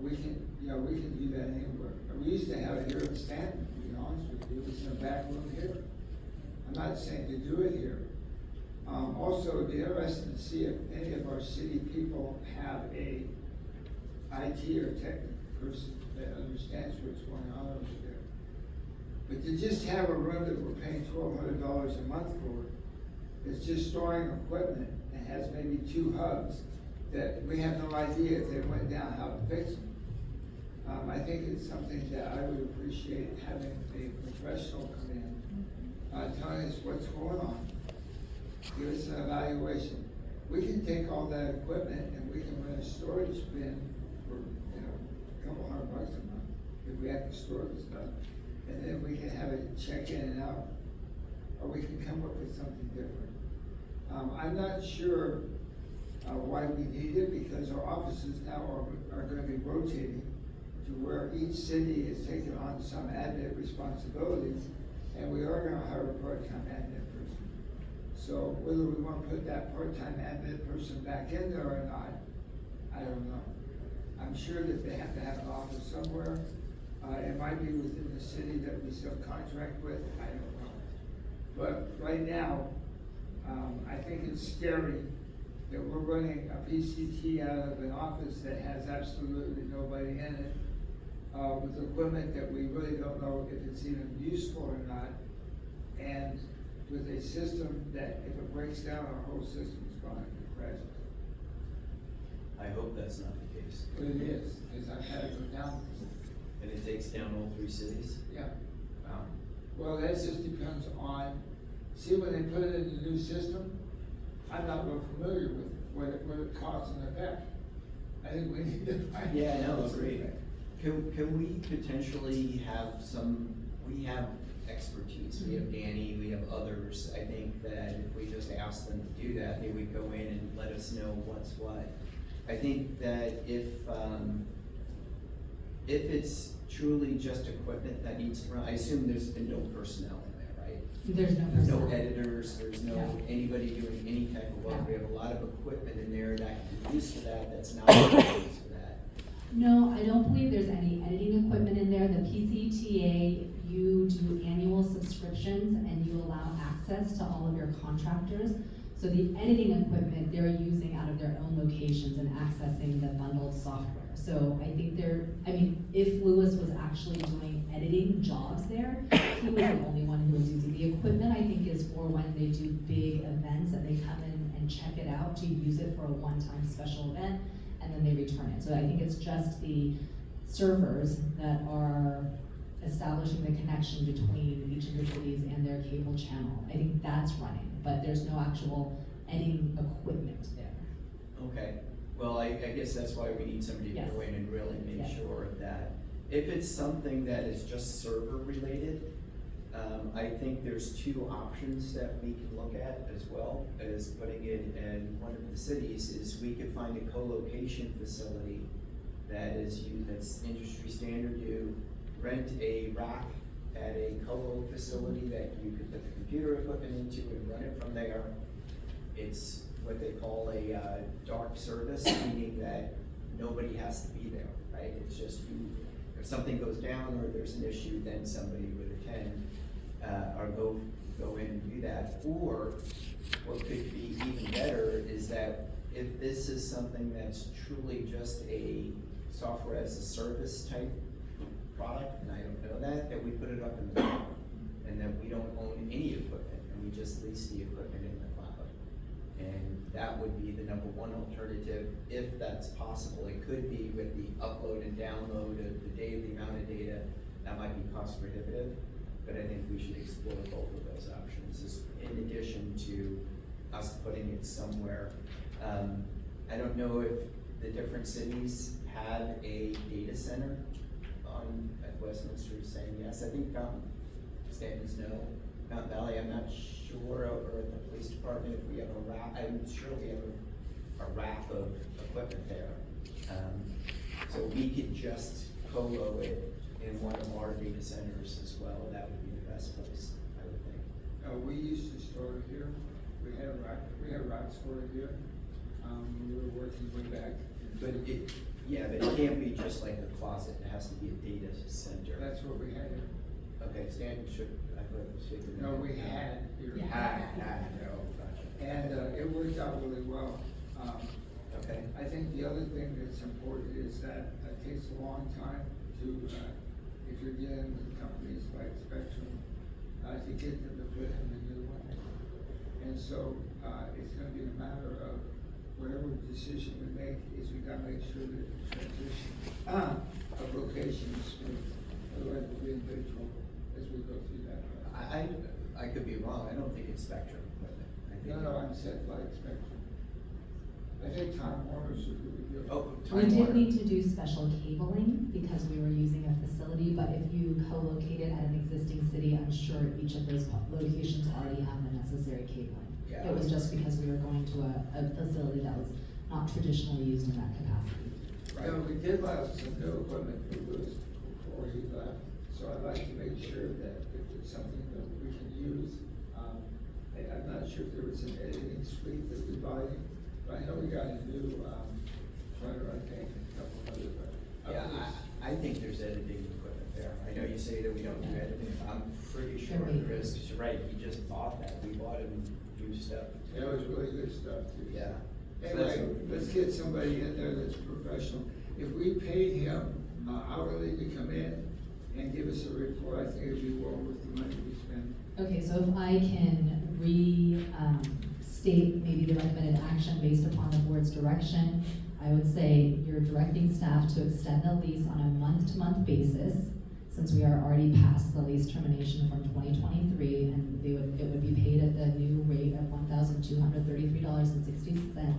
we can do that anywhere. We used to have it here in Stanton, to be honest with you, it's in the back room here. I'm not saying to do it here. Also, it'd be interesting to see if any of our city people have a IT or technical person that understands what's going on over there. But to just have a room that we're paying $1,200 a month for, it's just storing equipment and has maybe 2 hubs that we have no idea if they went down how to fix them. I think it's something that I would appreciate having a professional come in, telling us what's going on, give us an evaluation. We can take all that equipment and we can run a storage bin for, a couple $100 a month if we have to store the stuff. And then we can have it check in and out, or we can come up with something different. I'm not sure why we need it, because our offices now are gonna be rotating to where each city is taking on some admin responsibilities, and we are gonna hire a part-time admin person. So whether we wanna put that part-time admin person back in there or not, I don't know. I'm sure that they have to have an office somewhere. It might be within the city that we subcontract with, I don't know. But right now, I think it's scary that we're running a PCT out of an office that has absolutely nobody in it, with equipment that we really don't know if it's even useful or not, and with a system that if it breaks down, our whole system is going to crash. I hope that's not the case. But it is, because I've had it go down. And it takes down all 3 cities? Yeah. Wow. Well, that just depends on, see, when they put it in the new system, I'm not real familiar with what it costs in effect. I think we need to find. Yeah, no, agreed. Can we potentially have we have expertise, we have Danny, we have others. I think that if we just ask them to do that, they would go in and let us know what's what. I think that if it's truly just equipment that needs to run, I assume there's been no personnel in there, right? There's no There's no personnel. editors, there's no No. anybody doing any type of work. No. We have a lot of equipment in there that can be used for that, that's not used for that. No, I don't believe there's any editing equipment in there. The PCTA, you do annual subscriptions and you allow access to all of your contractors. So the editing equipment, they're using out of their own locations and accessing the bundled software. So I think if Lewis was actually doing editing jobs there, he was the only one who was using the equipment. I think is for when they do big events and they come in and check it out to use it for a one-time special event, and then they return it. So I think it's just the servers that are establishing the connection between each of the cities and their cable channel. I think that's running, but there's no actual editing equipment there. Okay, well, I guess that's why we need somebody to Yes. go in and really make Yes. sure that if it's something that is just server related, I think there's 2 options that we can look at as well as putting it in one of the cities. Is we could find a co-location facility that is used, that's industry standard. You rent a rack at a co-lo facility that you could put the computer equipment into and run it from there. It's what they call a dark service, meaning that nobody has to be there, right? It's just you, if something goes down or there's an issue, then somebody would attend, or go in and do that. Or what could be even better is that if this is something that's truly just a software as a service type product, and I don't know that we put it up in the cloud, and that we don't own any equipment, and we just lease the equipment in the cloud. And that would be the number 1 alternative, if that's possible. It could be with the upload and download of the amount of data, that might be cost prohibitive, but I think we should explore both of those options, in addition to us putting it somewhere. I don't know if the different cities have a data center at Westminster is saying yes. I think Stanton's no. Mountain Valley, I'm not sure. Over at the police department, if we have a rack, I'm sure we have a rack of equipment there. So we could just co-lo it in one of our data data centers as well, that would be the best place, I would think. We used to store it here, we had rack storage here, we were working way back. But it, yeah, but it can't be just like a closet, it has to be a data center. That's what we had here. Okay, Stanton should, I thought it was shaking. No, we had here. Oh, gotcha. And, it worked out really well. Okay. I think the other thing that's important is that it takes a long time to, if you're dealing with companies like Spectrum, to get them to put in a new one. And so, it's gonna be a matter of whatever decision we make, is we gotta make sure that the transition of location is smooth. Otherwise, we'll be in big trouble as we go through that. I could be wrong, I don't think it's Spectrum, but I think. No, I'm set like Spectrum. I think Time Warner should be good. Oh, We Time did Warner. need to do special cabling because we were using a facility, but if you co-located at an existing city, I'm sure each of those locations already have the necessary cabling. Yeah. It was just because we were going to a facility that was not traditionally used in that capacity. Right. No, we did buy some new equipment for Bruce before he left, so I'd like to make sure that if it's something that we can use, I'm not sure if there was an editing suite that we buy, but I know we got a new, printer, I think, and a couple other, Yeah, I think there's editing equipment there. I know you say that we don't do editing, I'm pretty sure there is, 'cause you're right, he just bought that, we bought him new stuff. Yeah, it was really good stuff too. Yeah. Anyway, let's get somebody in there that's professional. If we paid him hourly to come in and give us a report, I think it'd be well worth the money we spend. Okay, so if I can state maybe the recommended action based upon the board's direction, I would say you're directing staff to extend the lease on a month-to-month basis, since we are already past the lease termination from 2023, and it would be paid at the new rate of $1,233.60.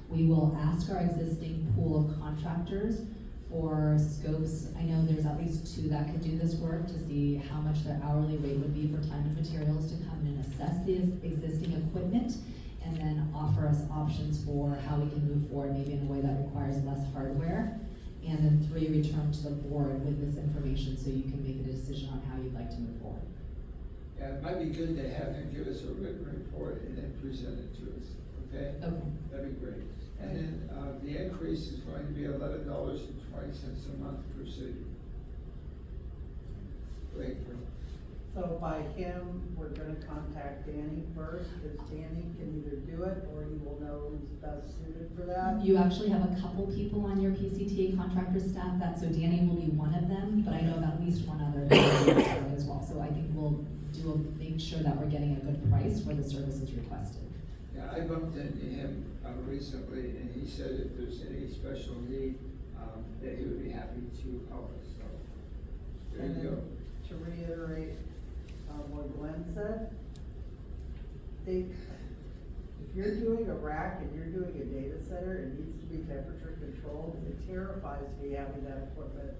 We will ask our existing pool of contractors for scopes. I know there's at least 2 that could do this work, to see how much their hourly rate would be for time and materials to come in and assess the existing equipment, and then offer us options for how we can move forward, maybe in a way that requires less hardware. And then 3, return to the board with this information so you can make a decision on how you'd like to move forward. Yeah, it might be good to have him give us a written report and then present it to us, okay? Okay. That'd be great. And then, the increase is going to be $11.20 a month per city. Great. So by him, we're gonna contact Danny first, because Danny can either do it, or he will know who's best suited for that. You actually have a couple people on your PCTA contractor staff so Danny will be one of them, but I know of at least one other as well. So I think we'll make sure that we're getting a good price for the services requested. Yeah, I bumped into him recently, and he said if there's any special need, that he would be happy to help us, so. There And you then go. to reiterate, what Glenn said, if you're doing a rack and you're doing a data center, it needs to be temperature controlled. It terrifies me having that equipment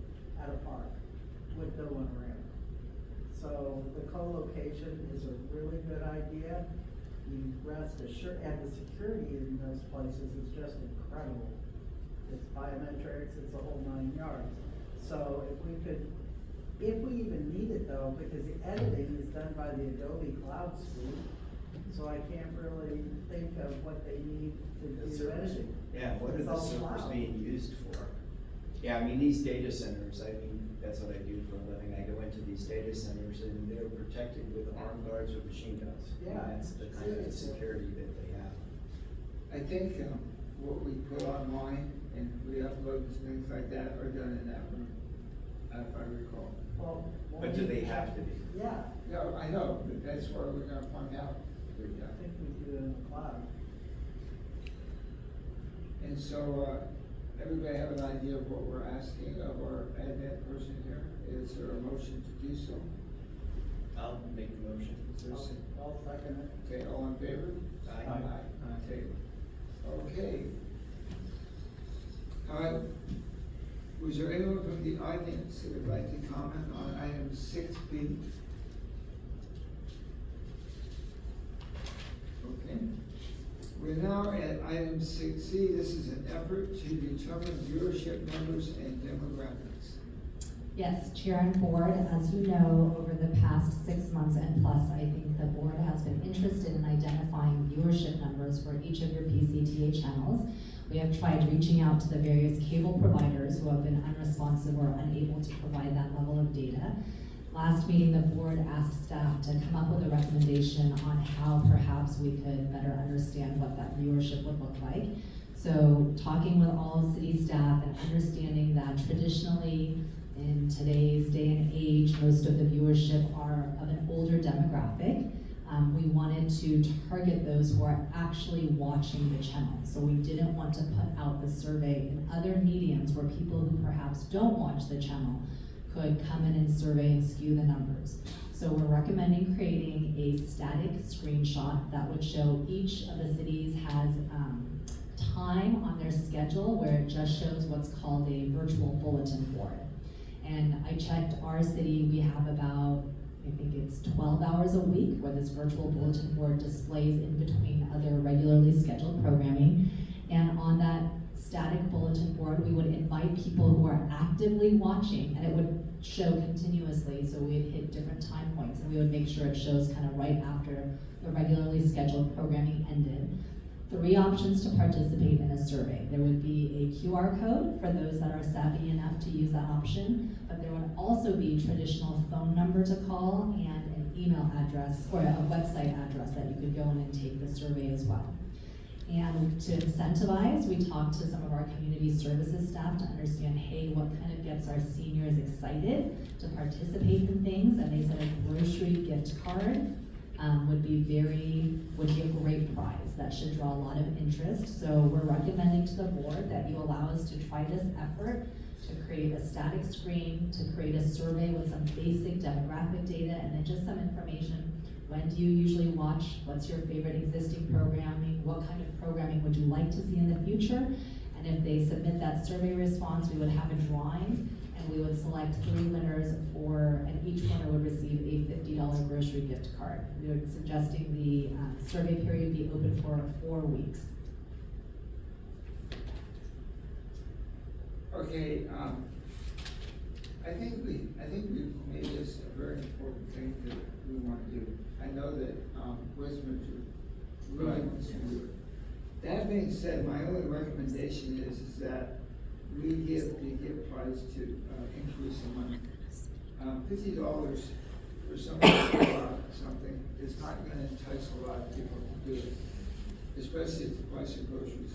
at a park with no one around. So the co-location is a really good idea. You rest assured, and the security in those places is just incredible. It's biometrics, it's the whole 9 yards. So if we even need it though, because the editing is done by the Adobe Cloud Suite, so I can't really think of what they need to The do servers. editing. Yeah, what are It's the all servers cloud. being used for? Yeah, I mean, these data centers, I mean, that's what I do for a living, I go into these data centers and they're protected with armed guards with machine guns. I mean, Yeah. that's the kind of security that they have. I think, what we put online and we upload and things like that are done in that room, if I recall. Well, But do they have to be? Yeah, Yeah, I know, but that's where we're gonna find out. I think we do it in the cloud. And so, everybody have an idea of what we're asking of our admin person here? Is there a motion to do so? I'll make the motion. Is there a second? I'll second it. Okay, all in favor? Aye. Okay. Okay. Was there anyone from the audience that would like to comment on item 6B? Okay. We're now at item 6C. This is an effort to determine viewership numbers and demographics. Yes, Chair and Board, as you know, over the past 6 months and plus, I think the board has been interested in identifying viewership numbers for each of your PCTA channels. We have tried reaching out to the various cable providers who have been unresponsive or unable to provide that level of data. Last meeting, the board asked staff to come up with a recommendation on how perhaps we could better understand what that viewership would look like. So talking with all of city staff and understanding that traditionally in today's day and age, most of the viewership are of an older demographic. We wanted to target those who are actually watching the channel. So we didn't want to put out the survey in other mediums where people who perhaps don't watch the channel could come in and survey and skew the numbers. So we're recommending creating a static screenshot that would show each of the cities has time on their schedule where it just shows what's called a virtual bulletin board. And I checked our city, we have about, I think it's 12 hours a week where this virtual bulletin board displays in between other regularly scheduled programming. And on that static bulletin board, we would invite people who are actively watching, and it would show continuously, so we'd hit different time points, and we would make sure it shows kind of right after the regularly scheduled programming ended. 3 options to participate in a survey. There would be a QR code for those that are savvy enough to use that option, but there would also be traditional phone number to call and an email address or a website address that you could go in and take the survey as well. And to incentivize, we talked to some of our community services staff to understand, hey, what kind of gets our seniors excited to participate in things, and they said a grocery gift card would be a great prize. That should draw a lot of interest. So we're recommending to the board that you allow us to try this effort to create a static screen, to create a survey with some basic demographic data, and then just some information. When do you usually watch? What's your favorite existing programming? What kind of programming would you like to see in the future? And if they submit that survey response, we would have a drawing, and we would select 3 winners and each winner would receive a $50 grocery gift card. We were suggesting the survey period be open for 4 weeks. Okay, I think we made this a very important thing that we want to do. I know that Westminster really wants to do it. That being said, my only recommendation is that we give the gift prize to increase the money. $50 for somebody to go out something is not going to entice a lot of people to do it, especially at the price of groceries.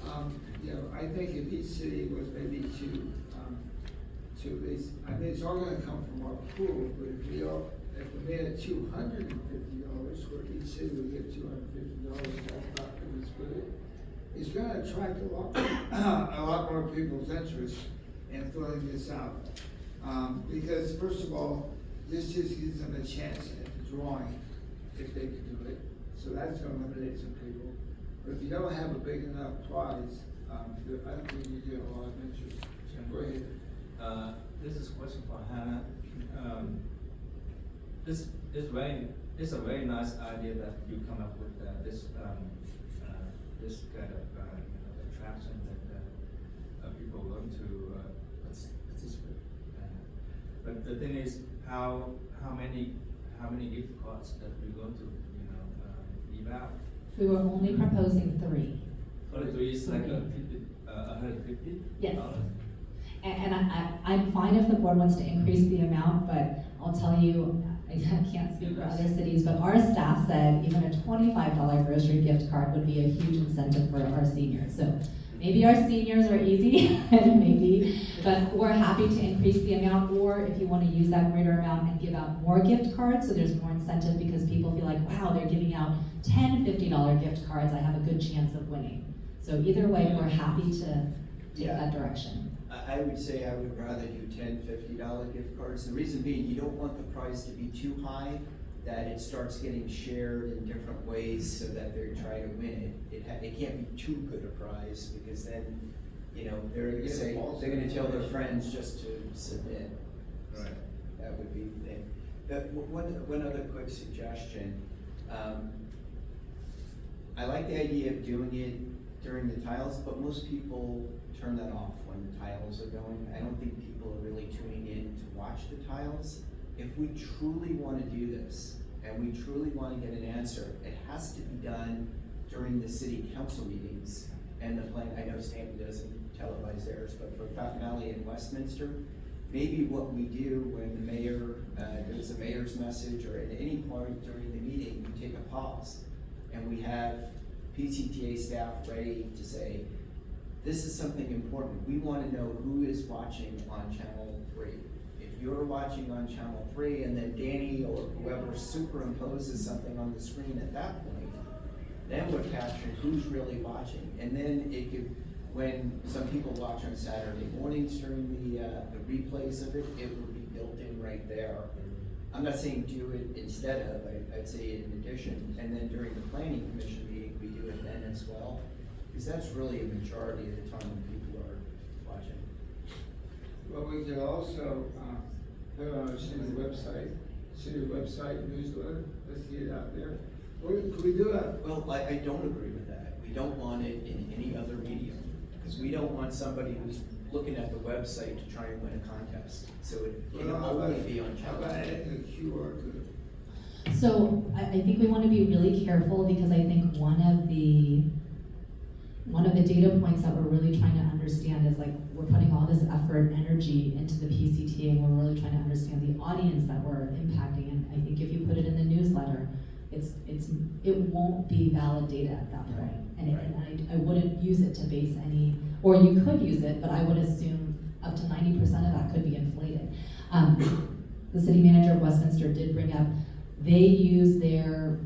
I think if each city was maybe to at least, I mean, it's all going to come from our pool, but if we made it $250, where each city would get $250, that's about as good. It's going to attract a lot more people's interest in filling this out. Because first of all, this just gives them a chance at the drawing, if they can do it. So that's going to eliminate some people. But if you don't have a big enough prize, I don't think you get a lot of interest. Go ahead. This is a question for Hannah. It's a very nice idea that you come up with this kind of attraction that people are going to participate. But the thing is, how many gift cards that we're going to give out? We were only proposing 3. Only 3 is like $150. Yes. And I'm fine if the board wants to increase the amount, but I'll tell you, I can't speak for other cities, but our staff said even a $25 grocery gift card would be a huge incentive for our seniors. So maybe our seniors are easy, maybe, but we're happy to increase the amount, or if you want to use that greater amount and give out more gift cards, so there's more incentive because people feel like, wow, they're giving out 10 $50 gift cards, I have a good chance of winning. So either way, we're happy to take that direction. I would say I would rather do $10, $50 gift cards. The reason being, you don't want the prize to be too high, that it starts getting shared in different ways so that they're trying to win it. It can't be too good a prize, because then, they're gonna say, they're gonna tell their friends just to submit. Right. That would be the thing. One other quick suggestion. I like the idea of doing it during the tiles, but most people turn that off when the tiles are going. I don't think people people are really tuning in to watch the tiles. If we truly wanna do this, and we truly wanna get an answer, it has to be done during the city council meetings. And the plan, I know Stanton doesn't televise theirs, but for Fountain Valley and Westminster, maybe what we do when the mayor, does a mayor's message, or at any point during the meeting, we take a pause. And we have PCTA staff ready to say, this is something important. We wanna know who is watching on Channel 3. If you're watching on Channel 3 and then Danny or whoever superimposes something on the screen at that point, then we're capturing who's really watching. And then it could, when some people watch on Saturday mornings during the replays of it, it will be built in right there. I'm not saying do it instead of, I'd say in addition. And then during the planning commission meeting, we do it then as well. Because that's really a majority of the time when people are watching. Well, we could also, put it on our city website newsletter, let's get it out there. Or could we do it? Well, I don't agree with that. We don't want it in any other medium. Because we don't want somebody who's looking at the website to try and win a contest. So it can only be on How Channel. about adding a QR code? So I think we want to be really careful, because I think one of the data points that we're really trying to understand is, like, we're putting all this effort, energy into the PCTA, and we're really trying to understand the audience that we're impacting. And I think if you put it in the newsletter, it won't be valid data at that point. And I wouldn't use it to base any, or you could use it, but I would assume up to 90% of that could be inflated. The city manager of Westminster did bring up, they use their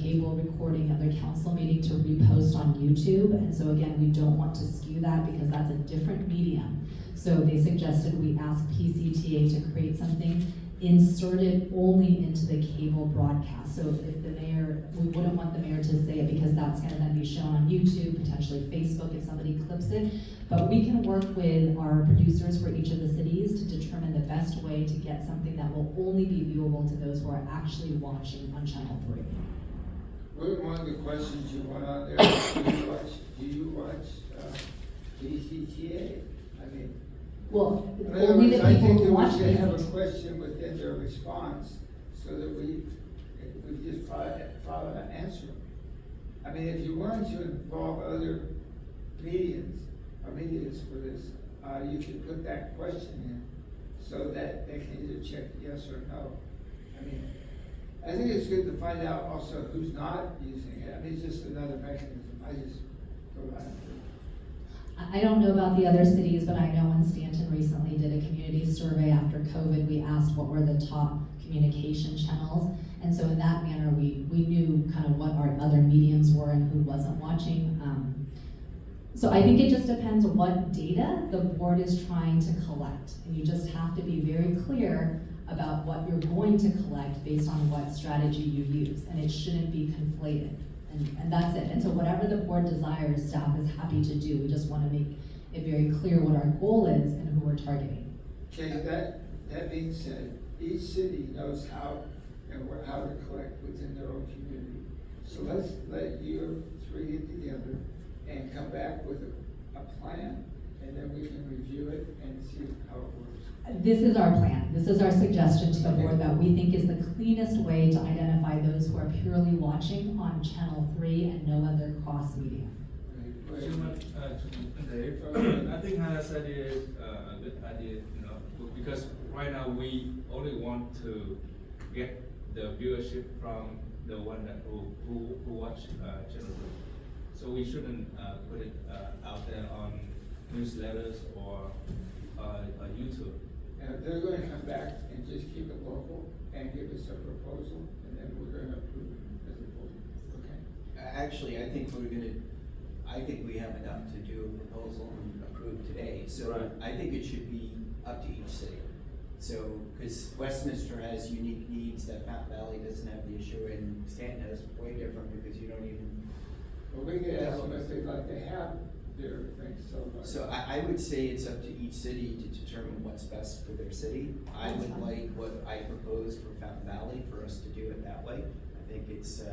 cable recording of their council meeting to repost on YouTube. And so again, we don't want to skew that, because that's a different medium. So they suggested we ask PCTA to create something inserted only into the cable broadcast. So if the mayor, we wouldn't want the mayor to say it, because that's gonna then be shown on YouTube, potentially Facebook if somebody clips it. But we can work with our producers for each of the cities to determine the best way to get something that will only be viewable to those who are actually watching on Channel 3. One of the questions you want on there, do you watch PCTA? I mean, Well, in other only the words, I people think who that watch we should have a PCTA. question within their response, so that we just follow and answer them. I mean, if you wanted to involve other mediums for this, you could put that question in, so that they can either check yes or no. I mean, I think it's good to find out also who's not using it. I mean, it's just another mechanism. I just go by it. I don't know about the other cities, but I know when Stanton recently did a community survey after COVID, we asked what were the top communication channels. And so in that manner, we knew kind of what our other mediums were and who wasn't watching. So I think it just depends on what data the board is trying to collect. And you just have to be very clear about what you're going to collect based on what strategy you use. And it shouldn't be conflated. And that's it. And so whatever the board desires, staff is happy to do. We just want to make it very clear what our goal is and who we're targeting. Okay, that being said, each city knows how to collect within their own community. So let's let you three get together and come back with a plan, and then we can review it and see how it works. This is our plan. This is our suggestion to the board that we think is the cleanest way to identify those who are purely watching on Channel 3 and no other cross media. Dave, I think Hannah's idea is a good idea, because right now we only want to get the viewership from the one that who watch Channel 3. So we shouldn't put it out there on newsletters or YouTube. They're going to come back and just keep it local and give us a proposal, and then we're going to approve it as a proposal. Okay. Actually, I think we have enough to do a proposal and approve today. So Right. I think it should be up to each city. So, because Westminster has unique needs that Fountain Valley doesn't have the issue, and Stanton has way different because you don't even. Well, we could ask them if they'd like to have their things So I would say it's up to each city to determine what's best for their city. I would like what I proposed for Fountain Valley for us to do it that way. I think it's,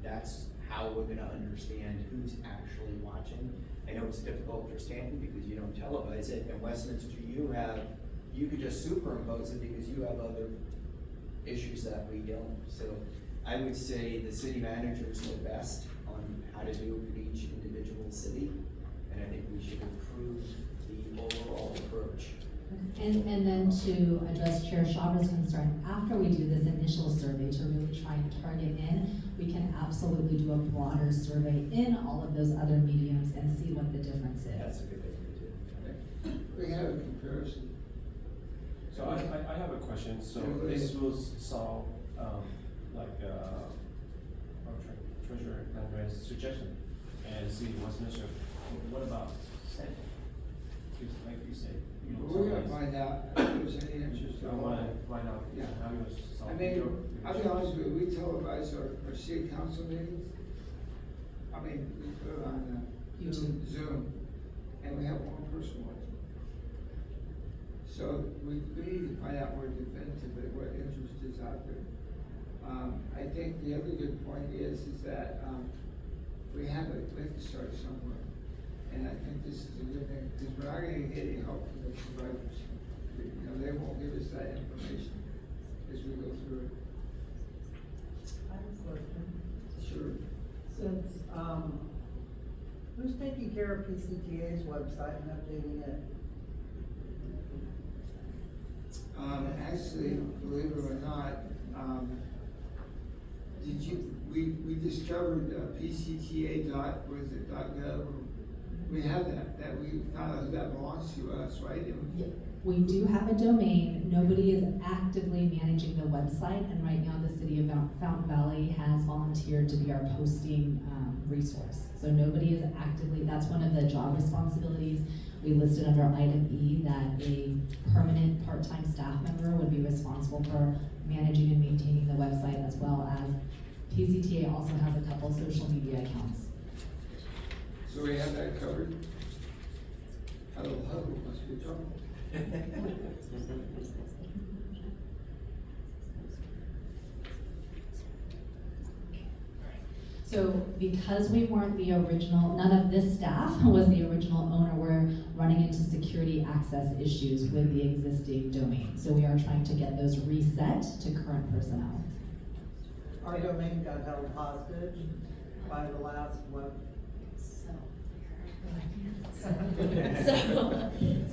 that's how we're gonna understand who's actually watching. I know it's difficult for Stanton because you don't televise it. In Westminster, you have you could just superimpose it because you have other issues that we don't. So I would say the city managers know best on how to do it for each individual city, and I think we should improve the overall approach. And then to address Chair Shawver's concern, after we do this initial survey to really try and target in, we can absolutely do a broader survey in all of those other mediums and see what the difference is. That's a good thing to do. We have a comparison. So I have a question, so this will solve, our treasurer Landgraf's suggestion, and see what's necessary. What about Stanton? Because like you said, you know. We're gonna find out if there's any interest at I all. wanna find out, Yeah. how you solve. I mean, I'll be honest with you, we televise our city council meetings. I mean, we put it on Zoom, and we have one person watching. So we need to find out more definitively what interest is out there. I think the other good point is that, we have to start somewhere. And I think this is a good thing, because we're not gonna get any help from the providers. You know, they won't give us that information as we go through it. I have a question. Sure. Since, who's taking care of PCTA's website and updating it? Actually, believe it or not, we discovered PCTA.gov, or we have that we found out that belongs to us, right? Yeah, we do have a domain. Nobody is actively managing the website, and right now the city of Fountain Valley has volunteered to be our posting resource. So nobody is actively, that's one of the job responsibilities we listed under item E, that a permanent part-time staff member would be responsible for managing and maintaining the website, as well as PCTA also has a couple social media accounts. So we have that covered. Hello, must be trouble. So because we weren't the original, none of this staff was the original owner, we're running into security access issues with the existing domain. So we are trying to get those reset to current personnel. Our domain got held hostage by the last web.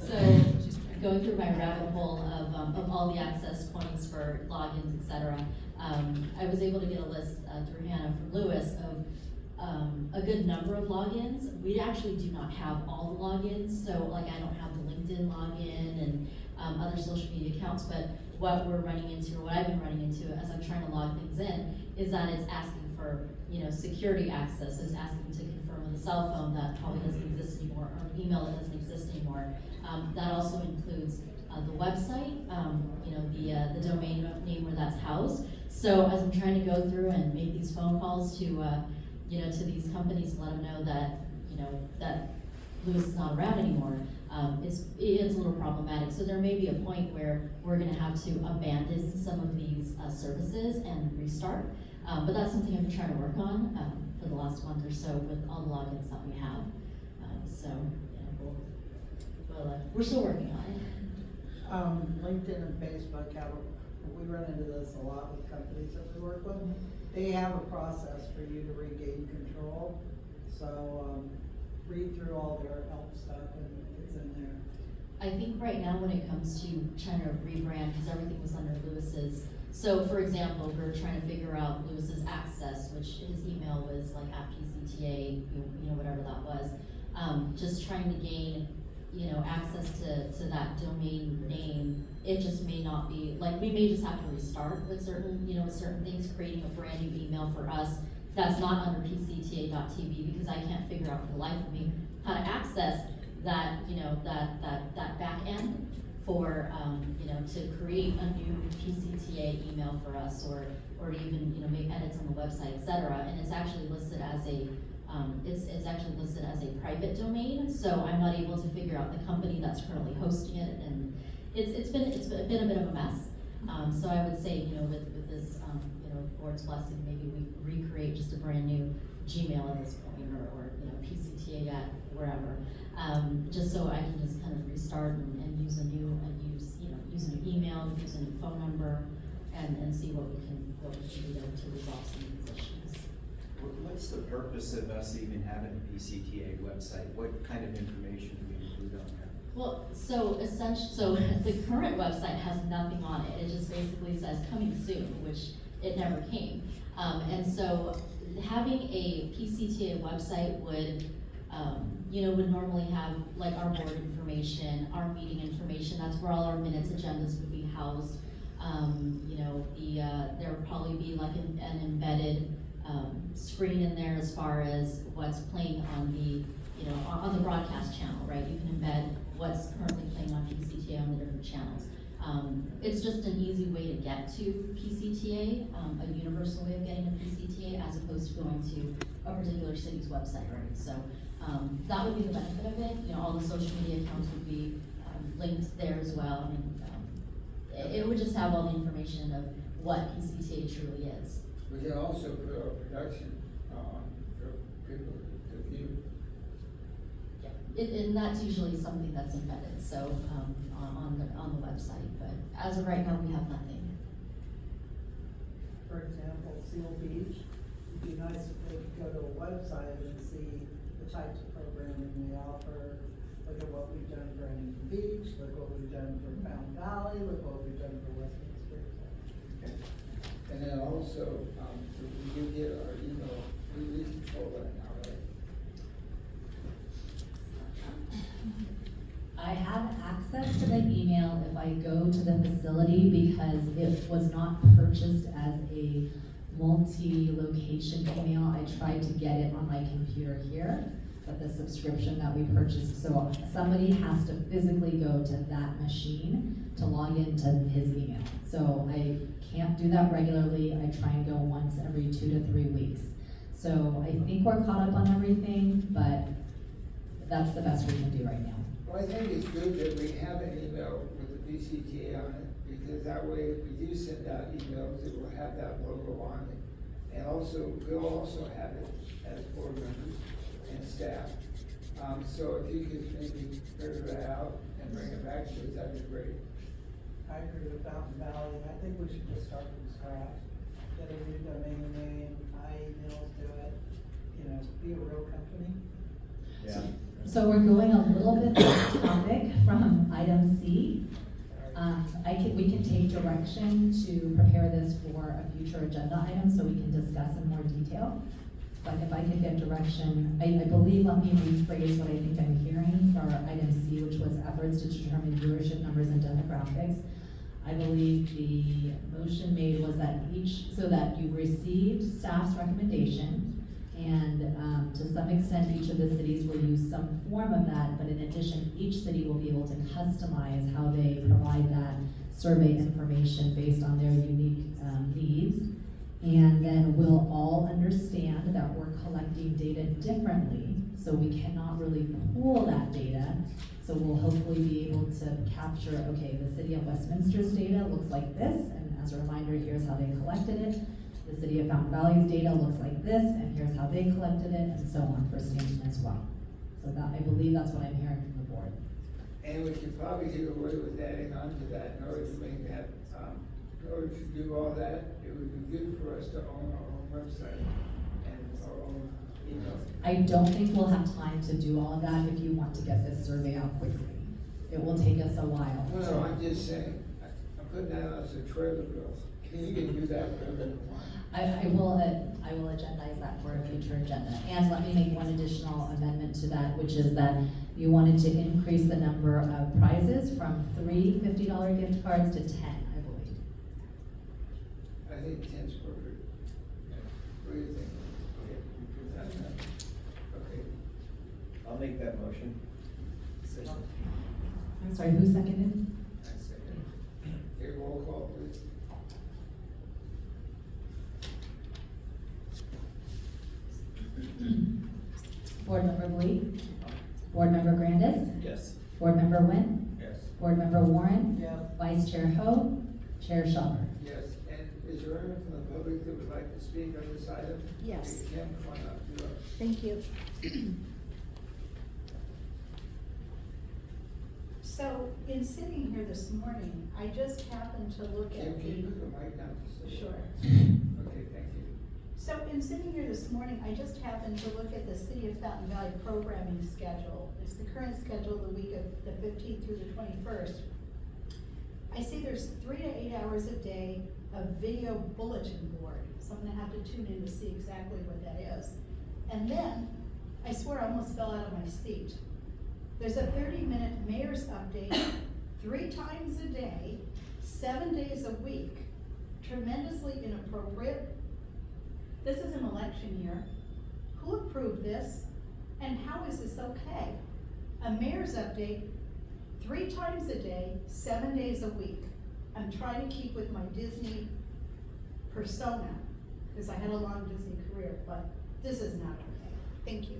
So going through my rabbit hole of all the access points for logins, et cetera, I was able to get a list through Hannah from Lewis of a good number of logins. We actually do not have all the logins, so like I don't have the LinkedIn login and other social media accounts, but what we're running into, or what I've been running into as I'm trying to log things in, is that it's asking for, security access. It's asking to confirm with a cell phone that probably doesn't exist anymore, or an email that doesn't exist anymore. That also includes the website, the domain name where that's housed. So as I'm trying to go through and make these phone calls to, to these companies, to let them know that, that Lewis is not around anymore, it is a little problematic. So there may be a point where we're gonna have to abandon some of these services and restart. But that's something I've been trying to work on for the last month or so with all the logins that we have. We're still working on it. LinkedIn and Facebook we run into this a lot with companies that we work with. They have a process for you to regain control. So, read through all their help stuff and it's in there. I think right now when it comes to trying to rebrand, because everything was under Lewis's. So for example, we're trying to figure out Lewis's access, which his email was like at PCTA, whatever that was. Just trying to gain, access to that domain name. It just may not be, like, we may just have to restart with certain, certain things, creating a brand new email for us that's not under PCTA.tv, because I can't figure out for the life of me how to access that, that back end for, to create a new PCTA email for us, or to even, make edits on the website, et cetera. And it's actually listed as a, it's actually listed as a private domain, so I'm not able to figure out the company that's currently hosting it, and it's been a bit of a mess. So I would say, with this, board's blessing, maybe we recreate just a brand new Gmail at this point, or PCTA at wherever, just so I can just kind of restart and use use a new email, use a new phone number, and see what we can do to resolve some of these issues. What's the purpose of us even having a PCTA website? What kind of information do we include on there? Well, so the current website has nothing on it. It just basically says coming soon, which it never came. And so having a PCTA website would, would normally have like our board information, our meeting information. That's where all our minutes, agendas would be housed. There would probably be like an embedded screen in there as far as what's playing on on the broadcast channel, right? You can embed what's currently playing on PCTA on the different channels. It's just an easy way to get to PCTA, a universal way of getting to PCTA as opposed to going to a particular city's website, right? So that would be the benefit of it. All the social media accounts would be linked there as well. It would just have all the information of what PCTA truly is. We can also put our production on for people to view. And that's usually something that's embedded, so, on the website, but as of right now, we have nothing. For example, Seal Beach, it'd be nice if they could go to a website and see the types of programming we offer. Look at what we've done for Huntington Beach, look what we've done for Fountain Valley, look what we've done for Westminster. And then also, if we do get our email, we control that now, right? I have access to the email if I go to the facility because it was not purchased as a multi-location email. I tried to get it on my computer here, but the subscription that we purchased, so somebody has to physically go to that machine to log into his email. So I can't do that regularly. I try and go once every 2 to 3 weeks. So I think we're caught up on everything, but that's the best we can do right now. Well, I think it's good that we have an email with the PCTA on it, because that way, if we do send out emails, it will have that logo on it. And also, we'll also have it as board members and staff. So if you could maybe figure that out and bring it back to us, that'd be great. I agree with Fountain Valley, I think we should just start from scratch. Get a new domain name, emails to it, be a real company. Yeah. So we're going a little bit off topic from item C. We can take direction to prepare this for a future agenda item so we can discuss in more detail. But if I could get direction, I believe, let me rephrase what I think I'm hearing for item C, which was efforts to determine viewership numbers and demographics. I believe the motion made was that so that you received staff's recommendation, and to some extent, each of the cities will use some form of that, but in addition, each city will be able to customize how they provide that survey information based on their unique needs. And then we'll all understand that we're collecting data differently, so we cannot really pool that data. So we'll hopefully be able to capture, okay, the city of Westminster's data looks like this, and as a reminder, here's how they collected it. The city of Fountain Valley's data looks like this, and here's how they collected it, and so on for Stanton as well. So that, I believe that's what I'm hearing from the board. And we could probably get away with adding on to that in order to make that, in order to do all that, it would be good for us to own our own website and our own email. I don't think we'll have time to do all of that if you want to get this survey out quickly. It will take us a while. No, I'm just saying, I'm putting that out as a trailer bill. You can do that whenever you want. I will agendize that for a future agenda. And let me make one additional amendment to that, which is that you wanted to increase the number of prizes from 3 $50 gift cards to 10, I believe. I think 10's perfect. What do you think? Okay. I'll make that motion. I'm sorry, who seconded? I second. Okay, roll call, please. Board Member Lee? Board Member Grandis? Yes. Board Member Nguyen? Yes. Board Member Warren? Yes. Vice Chair Ho? Chair Shawver? Yes, and is there anyone from the public that would like to speak on this item? Yes. Kim, come on up, you're up. Thank you. So in sitting here this morning, I just happened to look Kim, at can you the, put the mic down just a little? sure. Okay, thank you. So in sitting here this morning, I just happened to look at the City of Fountain Valley programming schedule. It's the current schedule, the week of the 15th through the 21st. I see there's 3 to 8 hours a day of video bulletin board. So I'm gonna have to tune in to see exactly what that is. And then, I swear I almost fell out of my seat. There's a 30-minute mayor's update 3 times a day, 7 days a week. Tremendously inappropriate. This is an election year. Who approved this? And how is this okay? A mayor's update 3 times a day, 7 days a week. I'm trying to keep with my Disney persona, because I had a long Disney career, but this is not okay. Thank you.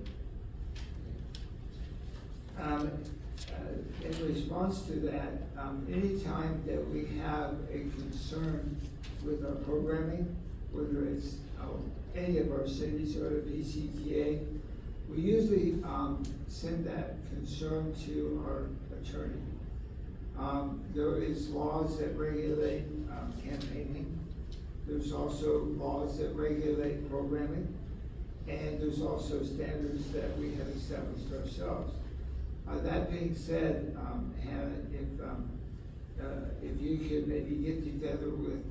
In response to that, anytime that we have a concern with our programming, whether it's any of our cities or the PCTA, we usually send that concern to our attorney. There is laws that regulate campaigning. There's also laws that regulate programming. And there's also standards that we have established ourselves. That being said, Hannah, if you could maybe get together with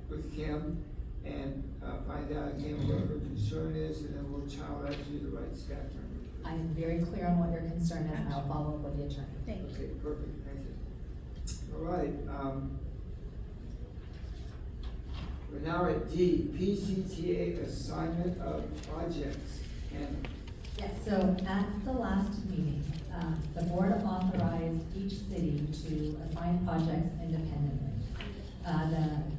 with Kim and find out again what her concern is, and then we'll channel that to the right staff member. I'm very clear on what your concern is, and I'll follow up with the attorney. Thank you. Okay, perfect, thank you. All right, we're now at D, PCTA assignment of projects. And Yes, so at the last meeting, the board authorized each city to assign projects independently.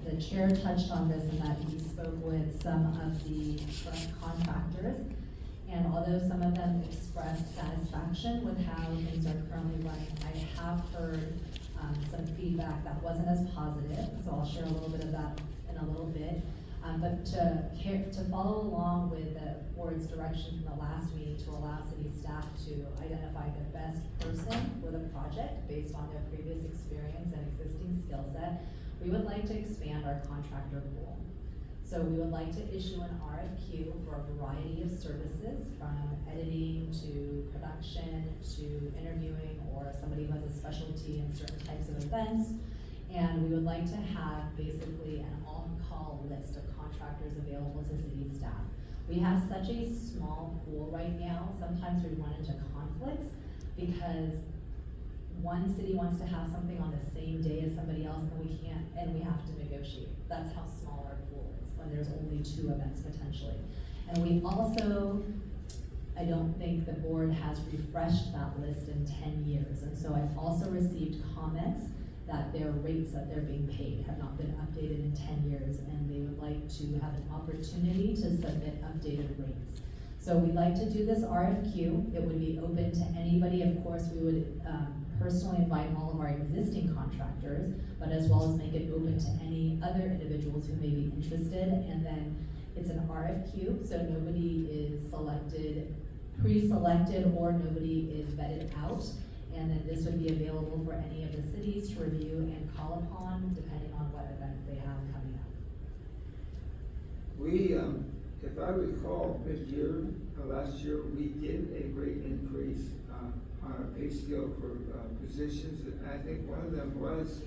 The chair touched on this in that he spoke with some of the current contractors, and although some of them expressed satisfaction with how things are currently running, I have heard some feedback that wasn't as positive, so I'll share a little bit of that in a little bit. But to follow along with the board's direction from the last meeting to allow city staff to identify the best person for the project based on their previous experience and existing skill set, we would like to expand our contractor pool. So we would like to issue an RFQ for a variety of services, from editing to production to interviewing, or somebody who has a specialty in certain types of events. And we would like to have basically an on-call list of contractors available to city staff. We have such a small pool right now, sometimes we run into conflicts because one city wants to have something on the same day as somebody else, and we can't, and we have to negotiate. That's how small our pool is, when there's only 2 events potentially. And we also, I don't think the board has refreshed that list in 10 years. And so I've also received comments that their rates that they're being paid have not been updated in 10 years, and they would like to have an opportunity to submit updated rates. So we'd like to do this RFQ. It would be open to anybody. Of course, we would personally invite all of our existing contractors, but as well as make it open to any other individuals who may be interested. And then it's an RFQ, so nobody is selected, pre-selected, or nobody is vetted out. And then this would be available for any of the cities to review and call upon, depending on what events they have coming up. we, if I recall, mid-year, last year, we did a great increase on our pay scale for positions, and I think one of them was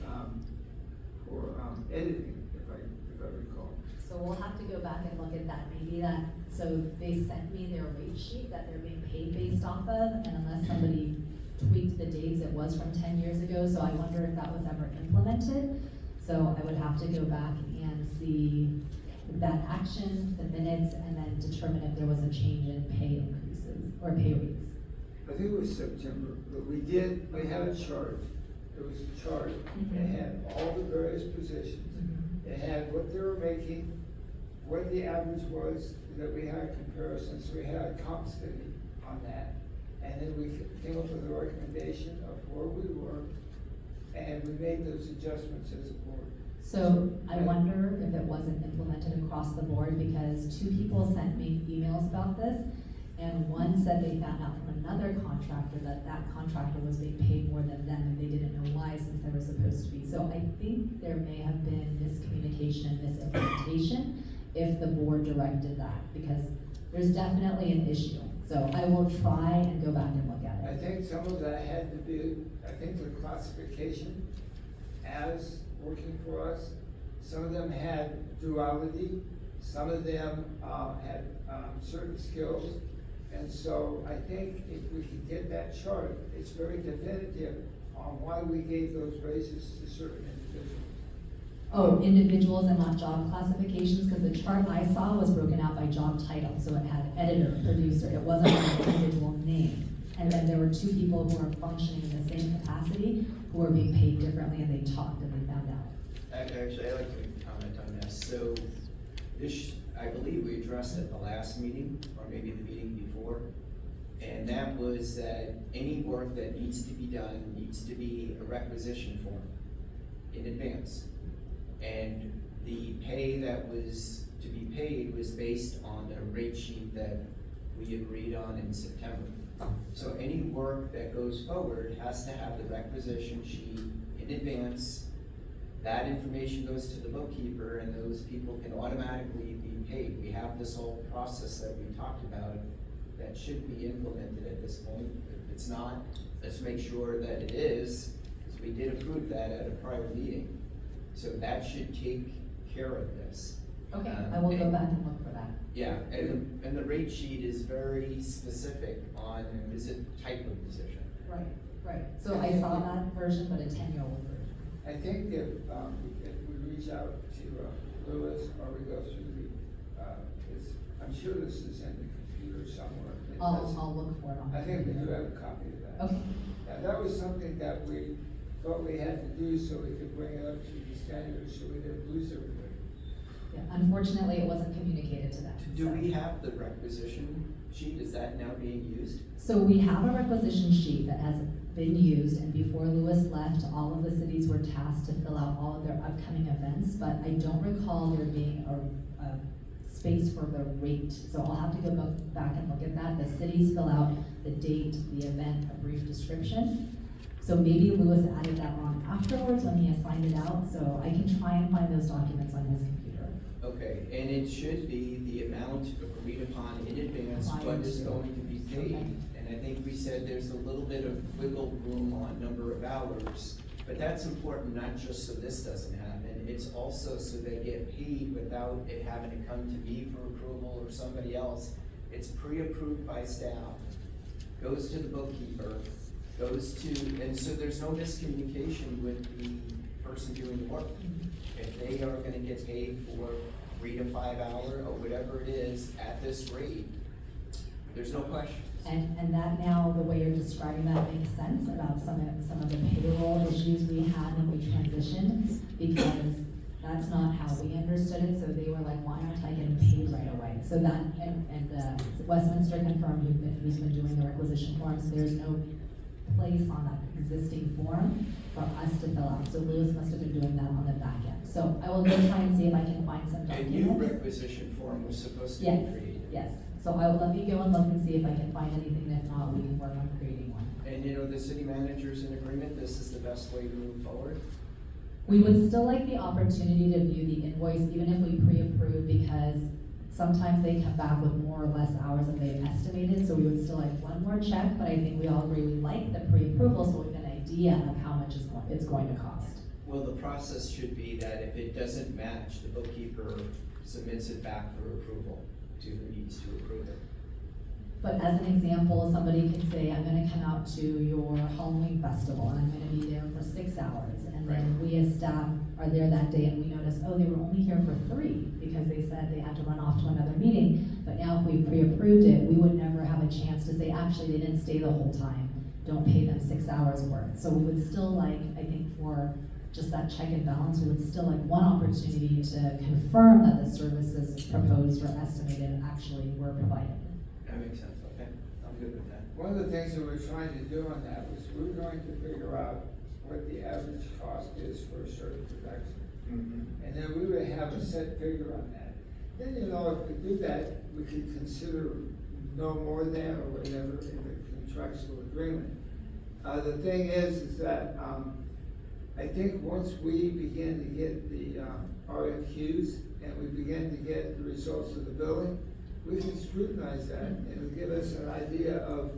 for editing, if I recall. So we'll have to go back and look at that, maybe that, so they sent me their rate sheet that they're being paid based off of, and unless somebody tweaked the dates, it was from 10 years ago, so I wonder if that was ever implemented. So I would have to go back and see that action, the minutes, and then determine if there was a change in pay increases, or pay rates. I think it was September, but we had a chart. It was a chart. It had all the various positions. It had what they were making, what the average was, that we had a comparison, so we had a comp study on that. And then we came up with a recommendation of where we were, and we made those adjustments as a board. So I wonder if it wasn't implemented across the board, because 2 people sent me emails about this, And one said they found out from another contractor that that contractor was being paid more than them, and they didn't know why since they were supposed to be. So I think there may have been miscommunication and misinterpretation if the board directed that, because there's definitely an issue. So I will try and go back and look at I it. think some of that had to be, I think the classification as working for us, some of them had duality, some of them, had, certain skills. And so I think if we could get that chart, it's very definitive on why we gave those raises to certain individuals. Oh, individuals and not job classifications, because the chart I saw was broken out by job title, so it had editor, producer, it wasn't an individual name. And then there were two people who were functioning in the same capacity, who were being paid differently, and they talked and they found out. Actually, I'd like to comment on this. So this, I believe we addressed at the last meeting, or maybe the meeting before. And that was that any work that needs to be done needs to be a requisition form in advance. And the pay that was to be paid was based on the rate sheet that we agreed on in September. So any work that goes forward has to have the requisition sheet in advance. That information goes to the bookkeeper, and those people can automatically be paid. We have this whole process that we talked about that should be implemented at this point. If it's not, let's make sure that it is, because we did approve that at a prior meeting. So that should take care of this. Okay, I will go back and look for that. Yeah, and the rate sheet is very specific on, is it type of position? Right, right. So I saw that version, but a 10-year-old version. I think if we reach out to Lewis, or we go through the, I'm sure this is in the computer somewhere. I'll look for it on. I think we do have a copy of that. Okay. Yeah, that was something that we thought we had to do so we could bring it up to the standards, so we didn't lose everybody. Yeah, unfortunately, it wasn't communicated to them. Do so. we have the requisition sheet? Is that now being used? So we have a requisition sheet that has been used, and before Lewis left, all of the cities were tasked to fill out all of their upcoming events, but I don't recall there being a space for the rate. So I'll have to go back and look at that. The cities fill out the date, the event, a brief description. So maybe Lewis added that on afterwards when he assigned it out, so I can try and find those documents on his computer. Okay, and it should be the amount agreed upon in advance, what is going to be paid. Okay. And I think we said there's a little bit of wiggle room on number of hours, but that's important, not just so this doesn't happen, it's also so they get paid without it having to come to me for approval or somebody else. It's pre-approved by staff, goes to the bookkeeper, goes to, and so there's no miscommunication with the person doing the work. If they are gonna get paid for 3 to 5 hour or whatever it is at this rate, there's no question. And that now, the way you're describing that makes sense about some of the payroll issues we had when we transitioned, because that's not how we understood it, so they were like, why aren't I getting paid right away? So that, and Westminster confirmed who's been doing the requisition forms, there's no place on that existing form for us to fill out, so Lewis must have been doing that on the back end. So I will go try and see if I can find some A documents. new requisition form was supposed to be Yes, created. yes, so I will, let me go and look and see if I can find anything, and if not, we can work on creating one. And you know, the city manager's in agreement, this is the best way to move forward? We would still like the opportunity to view the invoice, even if we pre-approve, because sometimes they come back with more or less hours than they've estimated, so we would still like one more check, but I think we all agree we like the pre-approval, so we have an idea of how much it's going to cost. Well, the process should be that if it doesn't match, the bookkeeper submits it back for approval to who needs to approve it. But as an example, somebody could say, I'm gonna come out to your Halloween festival, and I'm gonna be there for 6 hours, and then we as staff are there that day, and we notice, oh, they were only here for 3, because they said they had to run off to another meeting, but now if we pre-approved it, we would never have a chance to say, actually, they didn't stay the whole time, don't pay them 6 hours worth. So we would still like, I think for just that check and balance, we would still like one opportunity to confirm that the services proposed or estimated actually were provided. That makes sense, okay, I'm good with that. One of the things that we're trying to do on that was we're going to figure out what the average cost is for a certain production. And then we would have a set figure on that. Then, you know, if we do that, we could consider no more than or whatever in the contractual agreement. The thing is that, I think once we begin to get the, RFQs and we begin to get the results of the billing, we can scrutinize that and it'll give us an idea of,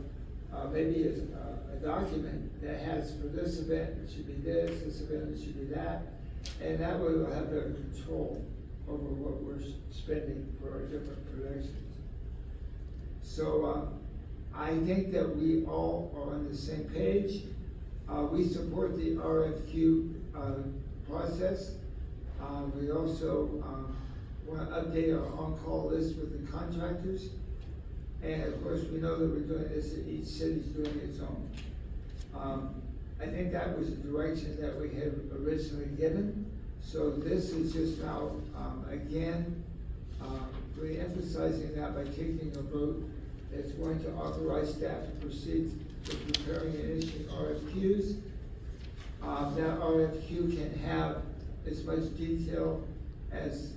maybe a document that has for this event, it should be this event, it should be that. And that way we'll have better control over what we're spending for our different productions. So, I think that we all are on the same page. We support the RFQ, process. We also, wanna update our on-call list with the contractors. And of course, we know that we're doing this, each city's doing its own. I think that was the direction that we had originally given. So this is just now, again, re-emphasizing that by taking a vote that's going to authorize staff to proceed with preparing and issuing RFQs. That RFQ can have as much detail as,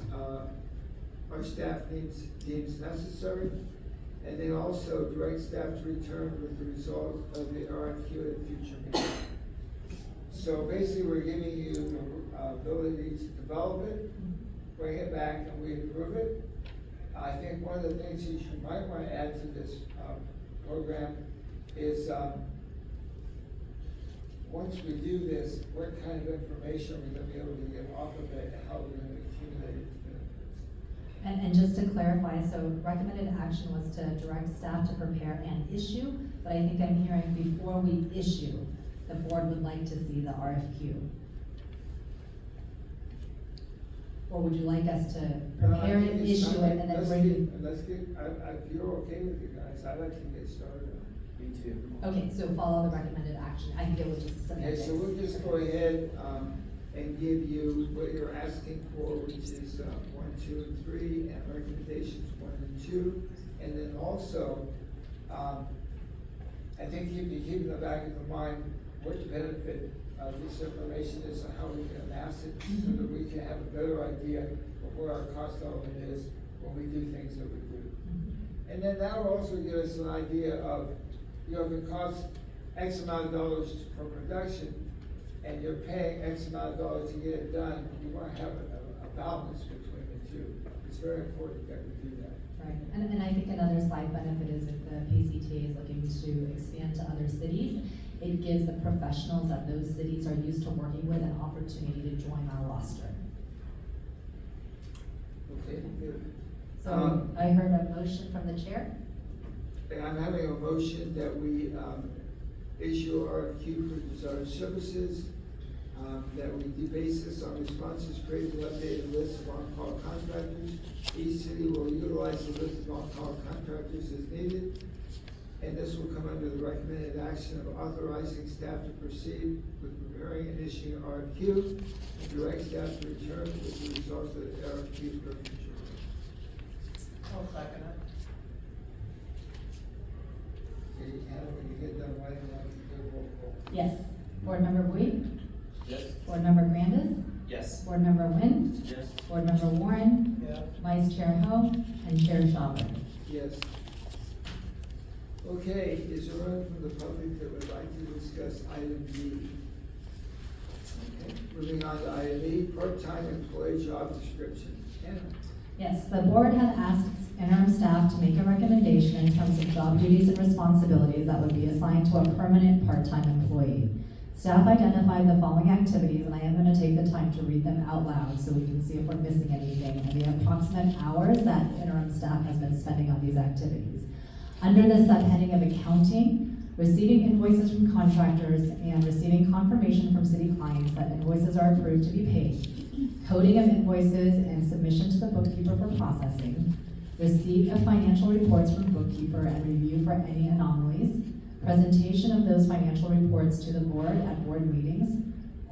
our staff deems necessary. And then also direct staff to return with the results of the RFQ at a future meeting. So basically, we're giving you the ability to develop it, bring it back, and we approve it. I think one of the things that you might want to add to this program is, once we do this, what kind of information we're going to be able to get off of it, and how we're going to accumulate its benefits. And just to clarify, so recommended action was to direct staff to prepare and issue, but I think I'm hearing before we issue, the board would like to see the RFQ. Or would you like us to prepare and issue it and then bring it? If you're okay with it, guys, I'd like to get started on it. Me too. Okay, so follow the recommended action. I think it was just Okay, semantics. so we'll just go ahead, and give you what you're asking for, which is, 1, 2, and 3, and recommendations 1 and 2. And then also, I think you'd be keeping in the back of the mind what the benefit of this information is and how we can amass it, so that we can have a better idea of where our cost element is when we do things that we do. And then that will also give us an idea of, if it costs X amount of dollars for production, and you're paying X amount of dollars to get it done, you wanna have a balance between the two. It's very important that we do that. Right, and I think another side benefit is if the PCTA is looking to expand to other cities, it gives the professionals that those cities are used to working with an opportunity to join our roster. Okay, good. So I heard a motion from the chair. And I'm having a motion that we, issue RFQ for desired services, that we do basis on responses, create an updated list of on-call contractors. Each city will utilize the list of on-call contractors as needed. And this will come under the recommended action of authorizing staff to proceed with preparing and issuing RFQ, and direct staff to return with the results of the RFQ for future. I'll second it. Okay, Hannah, when you get done, why don't you do a roll call? Yes. Board Member Nguyen? Yes. Board Member Grandis? Yes. Board Member Nguyen? Yes. Board Member Warren? Yeah. Vice Chair Ho? And Chair Shawver. Yes. Okay, is there anyone from the public that would like to discuss item D? Okay, moving on to item E, part-time employee job description. Hannah? Yes, the board had asked interim staff to make a recommendation in terms of job duties and responsibilities that would be assigned to a permanent part-time employee. Staff identified the following activities, and I am gonna take the time to read them out loud so we can see if we're missing anything, and the approximate hours that interim staff has been spending on these activities. Under the subheading of accounting, receiving invoices from contractors and receiving confirmation from city clients that invoices are approved to be paid, coding of invoices and submission to the bookkeeper for processing, receipt of financial reports from bookkeeper and review for any anomalies, presentation of those financial reports to the board at board meetings,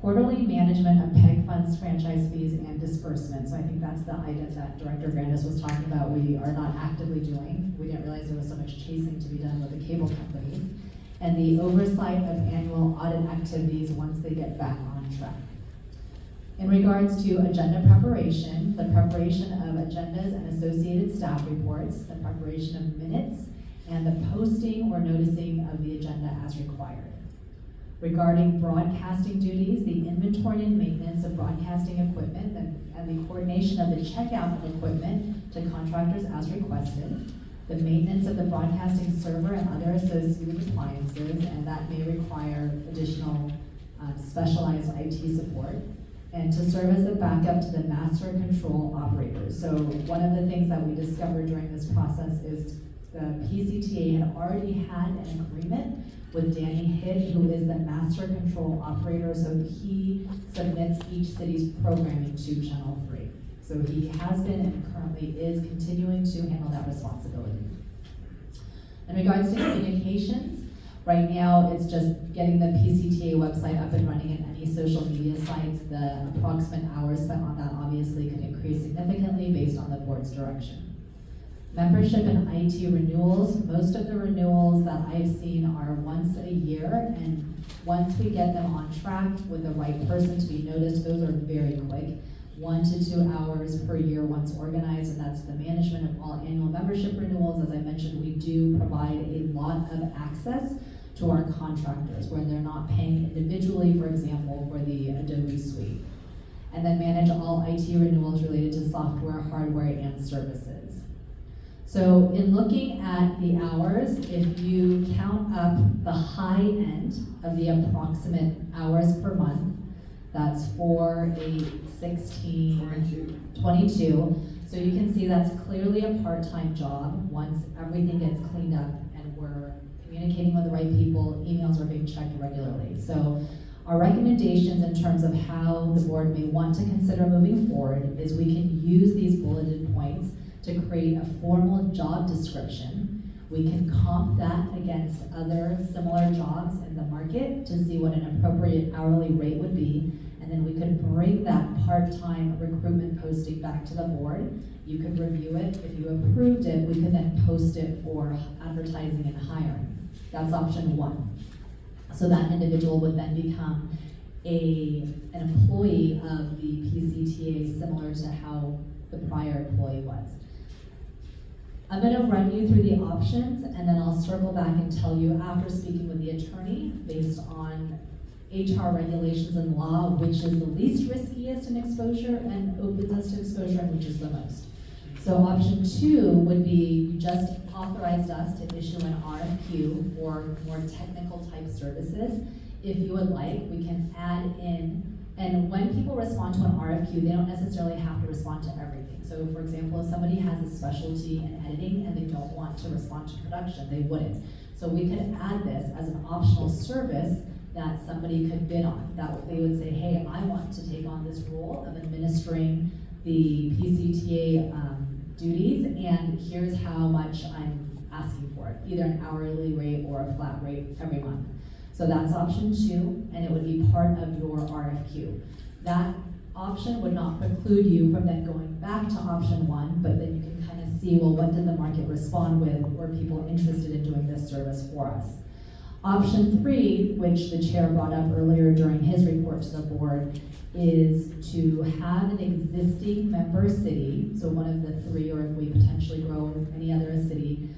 quarterly management of PEG funds, franchise fees, and disbursements. So I think that's the item that Director Grandis was talking about we are not actively doing. We didn't realize there was so much chasing to be done with the cable company. And the oversight of annual audit activities once they get back on track. In regards to agenda preparation, the preparation of agendas and associated staff reports, the preparation of minutes, and the posting or noticing of the agenda as required. Regarding broadcasting duties, the inventory and maintenance of broadcasting equipment and the coordination of the checkout of equipment to contractors as requested, the maintenance of the broadcasting server and other associated appliances, and that may require additional specialized IT support, and to serve as a backup to the master control operators. So one of the things that we discovered during this process is the PCTA had already had an agreement with Danny Hitt, who is the master control operator, so he submits each city's programming to Channel 3. So he has been and currently is continuing to handle that responsibility. In regards to communications, right now it's just getting the PCTA website up and running and any social media sites. The approximate hours spent on that obviously could increase significantly based on the board's direction. Membership and IT renewals, most of the renewals that I've seen are once a year, and once we get them on track with the right person to be noticed, those are very quick. 1 to 2 hours per year once organized, and that's the management of all annual membership renewals. As I mentioned, we do provide a lot of access to our contractors where they're not paying individually, for example, for the Adobe suite. And then manage all IT renewals related to software, hardware, and services. So in looking at the hours, if you count up the high end of the approximate hours per month, that's 4, 8, 16, 22. So you can see that's clearly a part-time job once everything gets cleaned up and we're communicating with the right people, emails are being checked regularly. So our recommendations in terms of how the board may want to consider moving forward is we can use these bulleted points to create a formal job description. We can comp that against other similar jobs in the market to see what an appropriate hourly rate would be, and then we could bring that part-time recruitment posting back to the board. You could review it. If you approved it, we could then post it for advertising and hiring. That's option 1. So that individual would then become an employee of the PCTA, similar to how the prior employee was. I'm going to run you through the options, and then I'll circle back and tell you after speaking with the attorney, based on HR regulations and law, which is the least riskiest in exposure and opens us to exposure, and which is the most. So option 2 would be, you just authorized us to issue an RFQ for more technical type services. If you would like, we can add in, and when people respond to an RFQ, they don't necessarily have to respond to everything. So for example, if somebody has a specialty in editing and they don't want to respond to production, they wouldn't. So we could add this as an optional service that somebody could bid on. That they would say, hey, I want to take on this role of administering the PCTA duties, and here's how much I'm asking for it, either an hourly rate or a flat rate every month. So that's option 2, and it would be part of your RFQ. That option would not preclude you from then going back to option 1, but then you can kind of see, well, what did the market respond with? Were people interested in doing this service for us? Option 3, which the chair brought up earlier during his report to the board, is to have an existing member city, so one of the 3, or if we potentially grow any other city,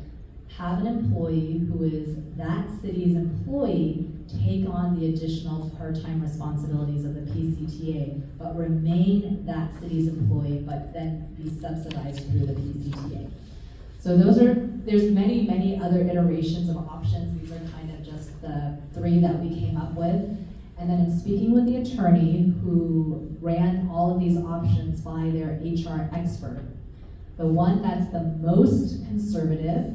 have an employee who is that city's employee take on the additional part-time responsibilities of the PCTA, but remain that city's employee, but then be subsidized through the PCTA. So there's many, many other iterations of options. These are kind of just the 3 that we came up with. And then in speaking with the attorney who ran all of these options by their HR expert, the one that's the most conservative,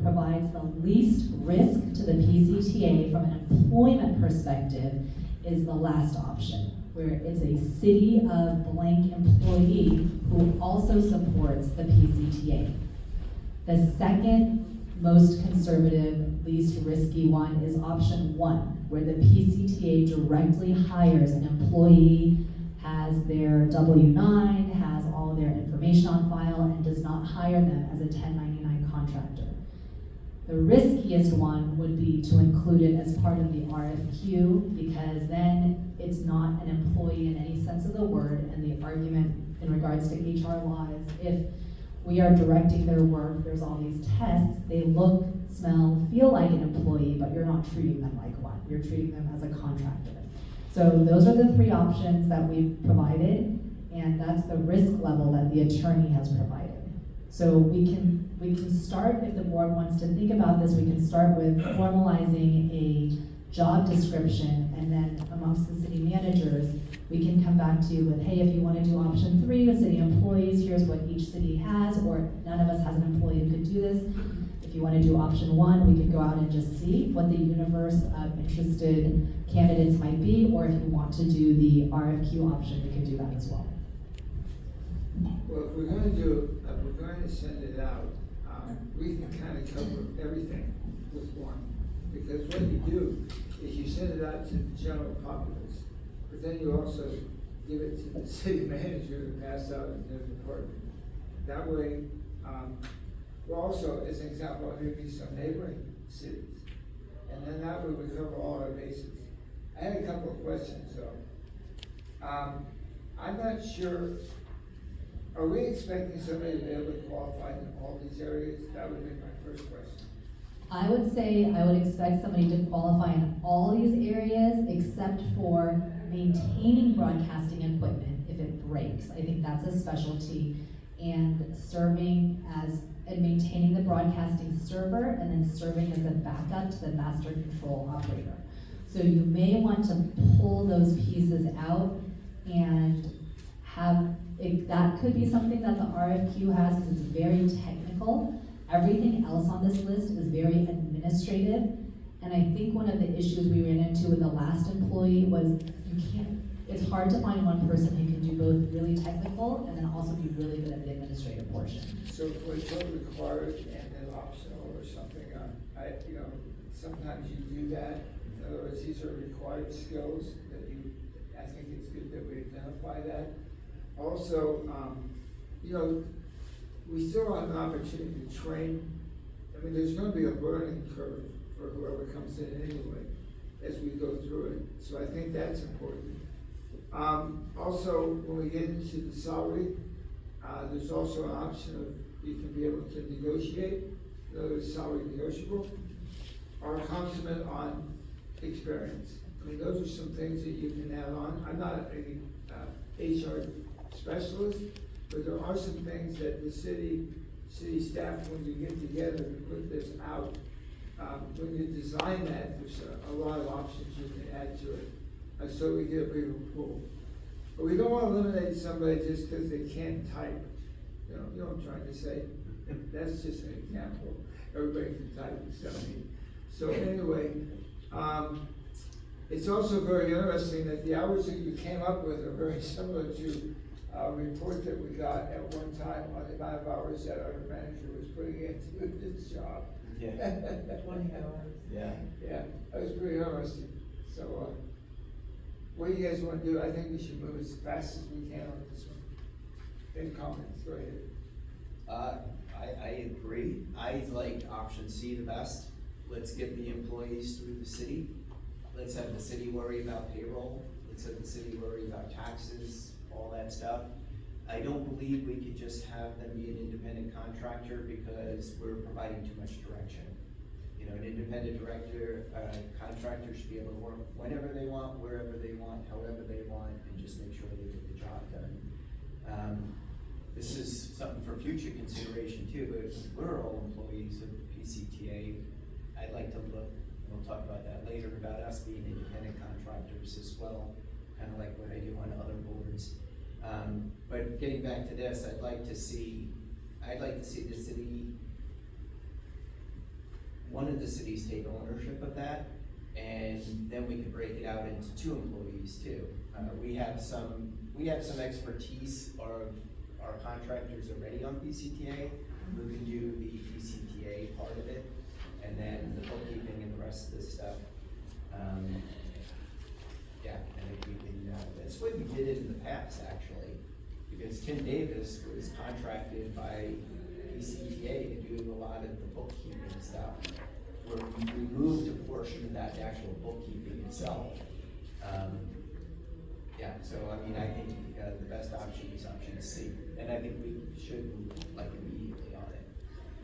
provides the least risk to the PCTA from an employment perspective, is the last option, where it's a city of blank employee who also supports the PCTA. The second most conservative, least risky one is option 1, where the PCTA directly hires an employee, has their W-9, has all their information on file, and does not hire them as a 1099 contractor. The riskiest one would be to include it as part of the RFQ, because then it's not an employee in any sense of the word, and the argument in regards to HR law is if we are directing their work, there's all these tests, they look, smell, feel like an employee, but you're not treating them like one, you're treating them as a contractor. So those are the three options that we've provided, and that's the risk level that the attorney has provided. So we can start, if the board wants to think about this, we can start with formalizing a job description, and then amongst the city managers, we can come back to you with, hey, if you wanna do option 3, the city employees, here's what each city has, or none of us has an employee who could do this. If you wanna do option 1, we can go out and just see what the universe of interested candidates might be, or if you want to do the RFQ option, we can do that as well. Well, if we're going to send it out, we can kind of cover everything with one. Because what you do is you send it out to the general populace, but then you also give it to the city manager to pass out in their department. That way, well, also, as an example, there may be some neighboring cities. And then that way we cover all our bases. I had a couple of questions though. I'm not sure, are we expecting somebody to be able to qualify in all these areas? That would be my first question. I would say I would expect somebody to qualify in all these areas except for maintaining broadcasting equipment if it breaks. I think that's a specialty, and serving as and maintaining the broadcasting server and then serving as a backup to the master control operator. So you may want to pull those pieces out and have that could be something that the RFQ has because it's very technical. Everything else on this list is very administrative, and I think one of the issues we ran into with the last employee was it's hard to find one person who can do both really technical and then also be really good at the administrative portion. So if it's not required and then optional or something, sometimes you do that. In other words, these are required skills that I think it's good that we identify that. Also, we still have an opportunity to train. I mean, there's gonna be a learning curve for whoever comes in anyway, as we go through it. So I think that's important. Also, when we get into the salary, there's also an option of, you can be able to negotiate, in other words, salary negotiable, or a consummate on experience. I mean, those are some things that you can add on. I'm not a HR specialist, but there are some things that the city staff, when you get together to put this out, when you design that, there's a lot of options you can add to it. So we get a bigger pool. But we don't want to eliminate somebody just because they can't type. You know what I'm trying to say? That's just an example. Everybody can type except me. So anyway, it's also very interesting that the hours that you came up with are very similar to a report that we got at one time on the amount of hours that our manager was putting into his job. Yeah. 20 hours. Yeah. Yeah, that was pretty interesting. So, what do you guys want to do? I think we should move as fast as we can on this one. Any comments? Go ahead. I agree. I like option C the best. Let's get the employees through the city. Let's have the city worry about payroll. Let's have the city worry about taxes, all that stuff. I don't believe we could just have them be an independent contractor because we're providing too much direction. You know, an independent contractor should be able to work whenever they want, wherever they want, however they want, and just make sure they get the job done. This is something for future consideration too, but we're all employees of the PCTA. I'd like to look, we'll talk about that later, about us being independent contractors as well, kind of like what I do on other boards. But getting back to this, I'd like to see the city, one of the cities take ownership of that, and then we can break it out into 2 employees too. We have some expertise, our contractors already on PCTA, who can do the PCTA part of it, and then the bookkeeping and the rest of this stuff. Yeah, I think we can, that's what we did it in the past, actually, because Tim Davis was contracted by PCTA to do a lot of the bookkeeping stuff, where we removed a portion of that actual bookkeeping itself. Yeah, so I mean, I think the best option is option C, and I think we should move like immediately on it.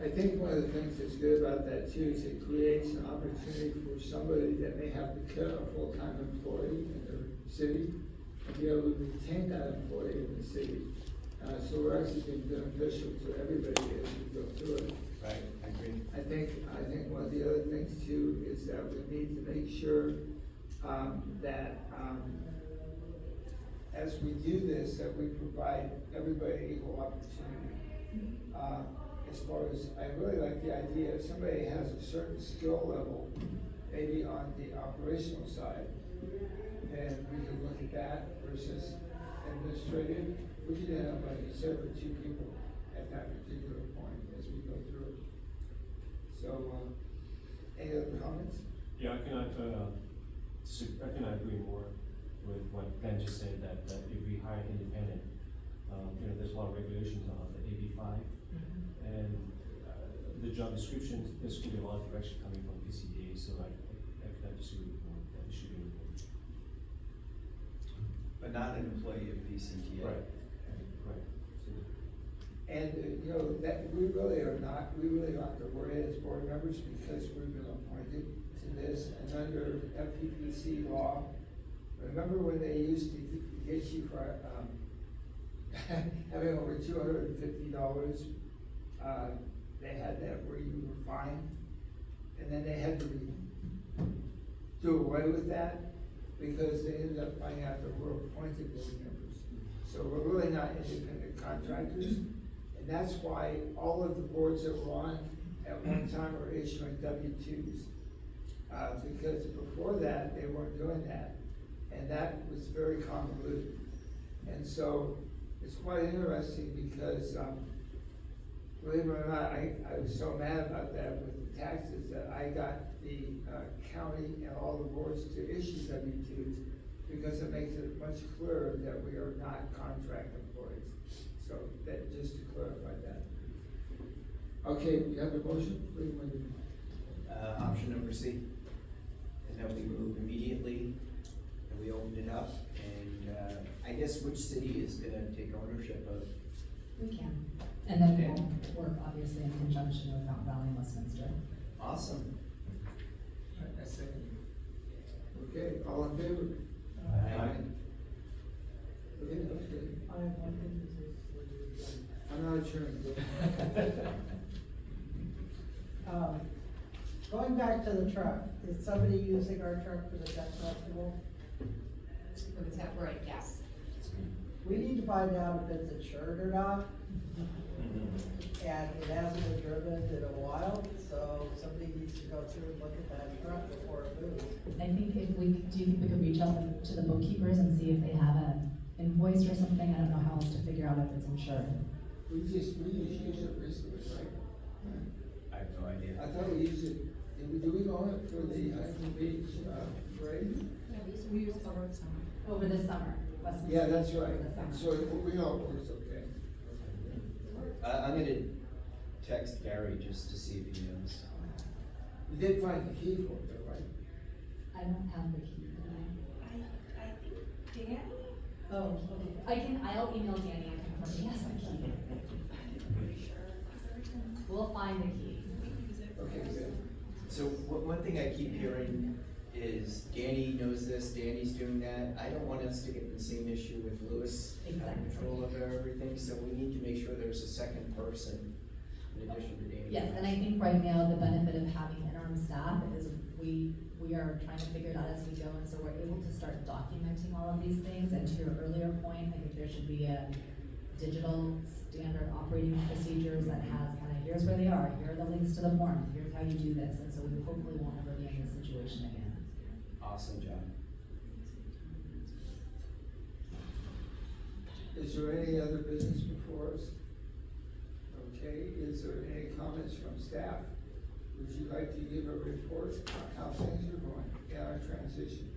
I think one of the things that's good about that too is it creates an opportunity for somebody that may have to kill a full-time employee in their city, to be able to retain that employee in the city. So we're actually being beneficial to everybody as we go through it. Right, I agree. I think one of the other things too is that we need to make sure, that, as we do this, that we provide everybody equal opportunity. As far as, I really like the idea, if somebody has a certain skill level, maybe on the operational side, then we could look at that versus administrative. We could end up, like you said, with 2 people at that particular point as we go through it. So, any other comments? Yeah, I cannot agree more with what Glenn just said, that if we hire independent, there's a lot of regulations on the AB5. And the job description, there's going to be a lot of direction coming from PCTA, so I cannot disagree with more that it should be important. But not an employee of PCTA. Right. And, that we really don't have to worry as board members because we've been appointed to this and under FPPC law. Remember when they used to get you for, having over $250, they had that where you were fined, and then they had to do away with that because they ended up finding out that we're appointed board members. So we're really not independent contractors, and that's why all of the boards that we're on at one time are issuing W-2s. Because before that, they weren't doing that, and that was very convoluted. And so it's quite interesting because, believe it or not, I was so mad about that with the taxes that I got the county and all the boards to issue W-2s because it makes it much clearer that we are not contract employees. So that, just to clarify that. Okay, we have a motion? Please, Wendy. Option number C, and that we move immediately, and we open it up, and I guess which city is gonna take ownership of? We can. And then we'll work obviously in conjunction with Mount Valley and Westminster. Awesome. I second. Okay, all in favor? Aye. Okay, that's good. I have one thing to say. I'm not sure. Going back to the truck, is somebody using our truck for the tech festival? For the temporary, yes. We need to find out if it's insured or not. And it hasn't been driven in a while, so somebody needs to go through and look at that truck before it moves. I think do you think we could reach out to the bookkeepers and see if they have an invoice or something? I don't know how else to figure out if it's insured. We just used it recently, right? I have no idea. I thought we used it, do we own it for the Huntington Beach, parade? We use it over the summer. Over the summer, Westminster. Yeah, that's right. Over the summer. So we know it works okay. I'm gonna text Gary just to see if he knows. You did find the key for it though, right? I don't have the key. I think Danny? Oh, okay. I'll email Danny and confirm he has the key. We'll find the key. Okay, good. So one thing I keep hearing is Danny knows this, Danny's doing that. I don't want us to get in the same issue with Lewis having Exactly. control of everything, so we need to make sure there's a second person in addition to Danny. Yes, and I think right now the benefit of having interim staff is we are trying to figure it out as we go, and so we're able to start documenting all of these things. And to your earlier point, I think there should be a digital standard operating procedures that has kind of, here's where they are, here are the links to the forms, here's how you do this, and so we hopefully won't ever be in this situation again. Awesome job. Is there any other business before us? Okay, is there any comments from staff? Would you like to give a report on how things are going in our transition?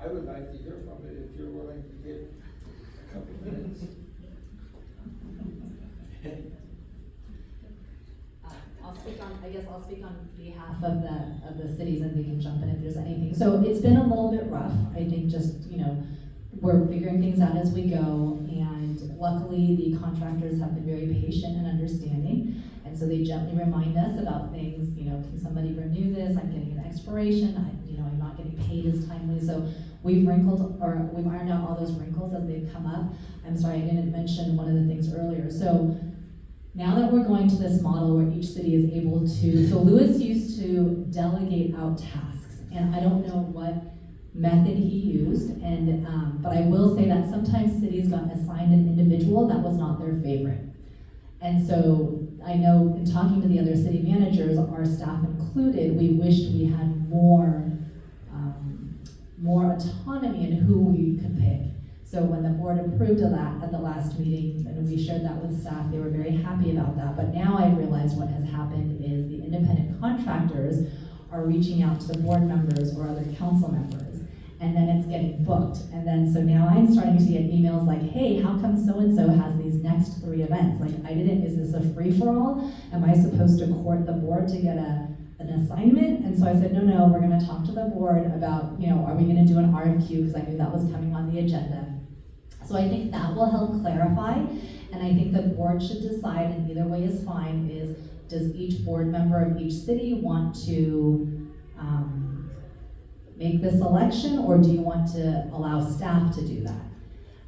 I would like to hear from it if you're willing to give a couple minutes. I'll speak on behalf of the cities, and they can jump in if there's anything. So it's been a little bit rough, I think, just, we're figuring things out as we go, and luckily, the contractors have been very patient and understanding. And so they gently remind us about things, can somebody renew this? I'm getting an expiration, I'm not getting paid as timely. So we've ironed out all those wrinkles as they've come up. I'm sorry, I didn't mention one of the things earlier. So now that we're going to this model where each city is able to, so Lewis used to delegate out tasks, and I don't know what method he used, but I will say that sometimes cities got assigned an individual that was not their favorite. And so I know in talking to the other city managers, our staff included, we wished we had more autonomy in who we could pick. So when the board approved of that at the last meeting, and we shared that with staff, they were very happy about that. But now I realize what has happened is the independent contractors are reaching out to the board members or other council members, and then it's getting booked. And then, so now I'm starting to get emails like, hey, how come so-and-so has these next 3 events? Like, is this a free-for-all? Am I supposed to court the board to get an assignment? And so I said, no, we're gonna talk to the board about, are we gonna do an RFQ? Because I knew that was coming on the agenda. So I think that will help clarify, and I think the board should decide, and either way is fine, does each board member of each city want to make this selection, or do you want to allow staff to do that?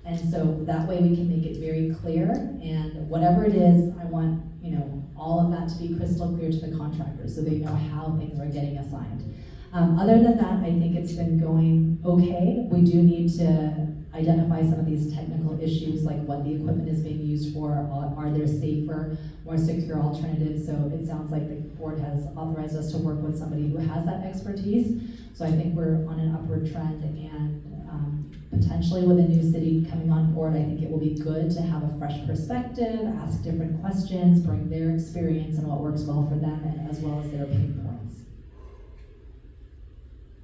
And so that way we can make it very clear, and whatever it is, I want, all of that to be crystal clear to the contractors so they know how things are getting assigned. Other than that, I think it's been going okay. We do need to identify some of these technical issues, like what the equipment is being used for, are there safer, more secure alternatives? So it sounds like the board has authorized us to work with somebody who has that expertise. So I think we're on an upward trend, and potentially with a new city coming on board, I think it will be good to have a fresh perspective, ask different questions, bring their experience and what works well for them, and as well as their pain points.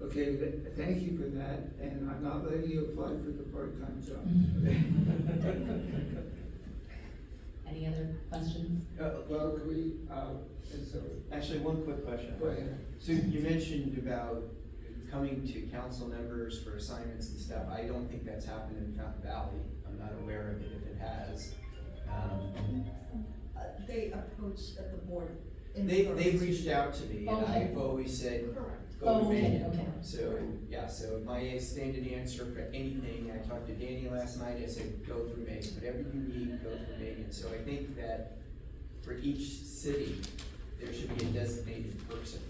Okay, thank you for that, and I'm not letting you apply for the part-time job. Any other questions? Well, can we, Actually, one quick question. Go ahead. So you mentioned about coming to council members for assignments and stuff. I don't think that's happened in Fountain Valley. I'm not aware of it if it has. They approached at the board. They've reached out to me, and Okay. I've always said, Correct. go to Okay, me. okay. So, yeah, so my standard answer for anything, I talked to Danny last night, I said, go through me. Whatever you need, go through me. And so I think that for each city, there should be a designated person.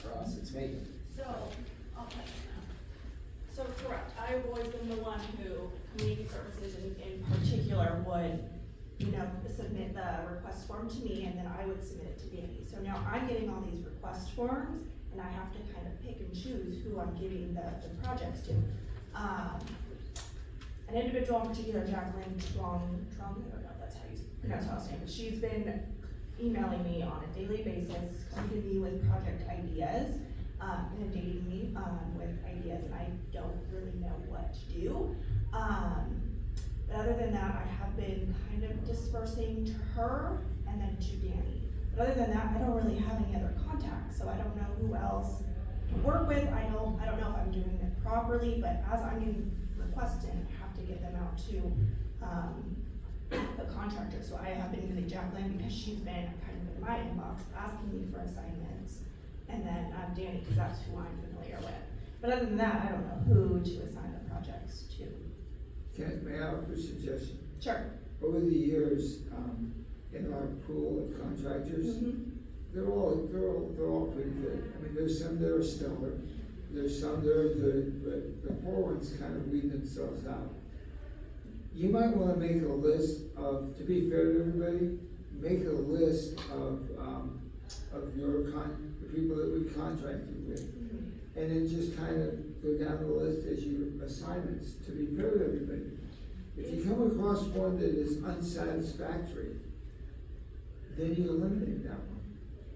For us, it's me. So, okay. So correct, I've always been the one who, community services in particular, would, submit the request form to me, and then I would submit it to Danny. So now I'm getting all these request forms, and I have to kind of pick and choose who I'm giving the projects to. An individual in particular, Jacqueline Trong, I don't know if that's how you pronounce her last name, but she's been emailing me on a daily basis, coming to me with project ideas, inundating me with ideas, and I don't really know what to do. But other than that, I have been kind of dispersing to her and then to Danny. But other than that, I don't really have any other contacts, so I don't know who else to work with. I don't know if I'm doing it properly, but as I'm getting requests in, I have to get them out to the contractor. So I have been using Jacqueline because she's been kind of in my inbox asking me for assignments, and then Danny, because that's who I'm familiar with. But other than that, I don't know who to assign the projects to. May I offer a suggestion? Sure. Over the years, in our pool of contractors, they're all pretty good. I mean, there's some that are stellar, there's some that are good, but the poor ones kind of weed themselves out. You might want to make a list of, to be fair to everybody, make a list of the people that we've contracted with, and then just kind of go down the list as your assignments, to be fair to everybody. If you come across one that is unsatisfactory, then you eliminate that one.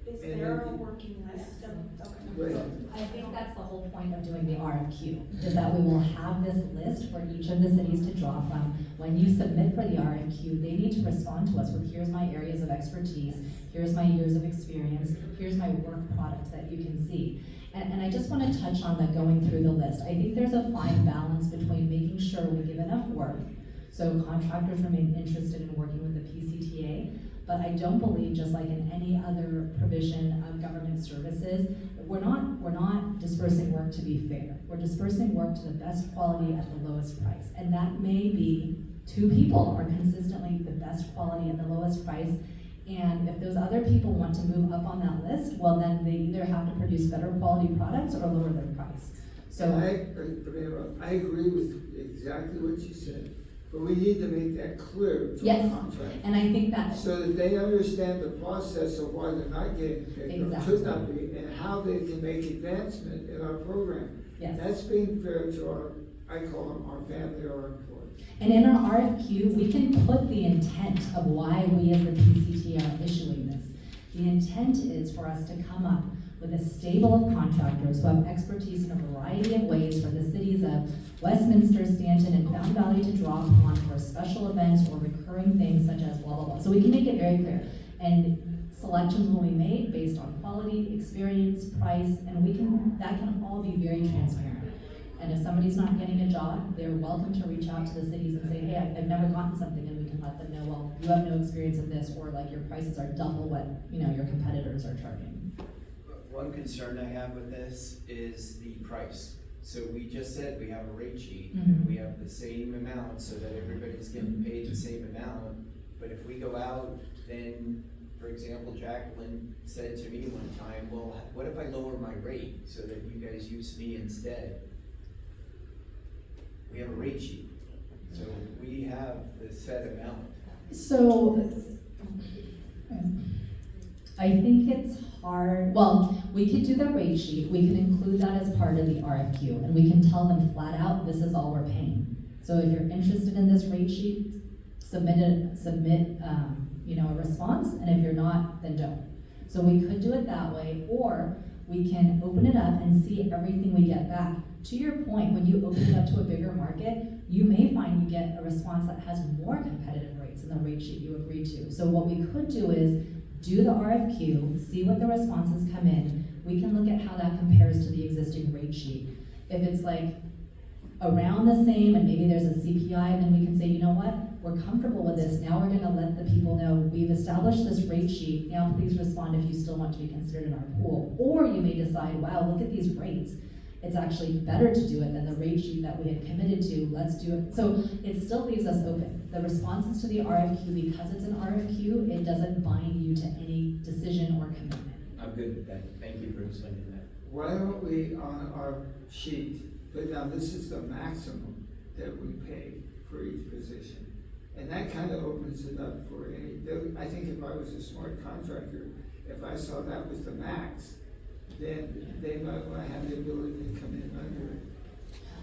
Is And there then- a working list of, Right. I think that's the whole point of doing the RFQ, is that we will have this list for each of the cities to draw from. When you submit for the RFQ, they need to respond to us with, here's my areas of expertise, here's my years of experience, here's my work product that you can see. And I just wanna touch on that going through the list. I think there's a fine balance between making sure we give enough work, so contractors remain interested in working with the PCTA, but I don't believe, just like in any other provision of government services, we're not dispersing work to be fair. We're dispersing work to the best quality at the lowest price. And that may be 2 people are consistently the best quality at the lowest price. And if those other people want to move up on that list, well, then they either have to produce better quality products or lower their price. So I agree with exactly what you said, but we need to make that clear to the yes, contract. and I think that So that they understand the process of why they're not getting picked, or Exactly. could not be, and how they can make advancement in our program. yes. That's being fair to our, I call them our family or our employees. And in our RFQ, we can put the intent of why we as the PCTA are issuing this. The intent is for us to come up with a stable of contractors who have expertise in a variety of ways for the cities of Westminster, Stanton, and Fountain Valley to draw upon for special events or recurring things such as blah, blah, blah. So we can make it very clear. And selections will be made based on quality, experience, price, and that can all be very transparent. And if somebody's not getting a job, they're welcome to reach out to the cities and say, hey, I've never gotten something, and we can let them know, well, you have no experience of this, or like your prices are double what, your competitors are charging. One concern I have with this is the price. So we just said we have a rate sheet, Mhm. we have the same amount so that everybody's getting paid the same amount. But if we go out, then, for example, Jacqueline said to me one time, well, what if I lower my rate so that you guys use me instead? We have a rate sheet, so we have the set amount. So, I think it's hard, well, we could do the rate sheet, we can include that as part of the RFQ, and we can tell them flat out, this is all we're paying. So if you're interested in this rate sheet, submit a response, and if you're not, then don't. So we could do it that way, or we can open it up and see everything we get back. To your point, when you open it up to a bigger market, you may find you get a response that has more competitive rates than the rate sheet you agreed to. So what we could do is do the RFQ, see what the responses come in. We can look at how that compares to the existing rate sheet. If it's like around the same and maybe there's a CPI, then we can say, you know what, we're comfortable with this. Now we're gonna let the people know we've established this rate sheet. Now please respond if you still want to be considered in our pool. Or you may decide, wow, look at these rates. It's actually better to do it than the rate sheet that we had committed to. Let's do it. So it still leaves us open. The responses to the RFQ, because it's an RFQ, it doesn't bind you to any decision or commitment. I'm good with that. Thank you for explaining that. Why don't we, on our sheet, put down this is the maximum that we pay for each position? And that kind of opens it up for I think if I was a smart contractor, if I saw that was the max, then they might want to have the ability to come in under it.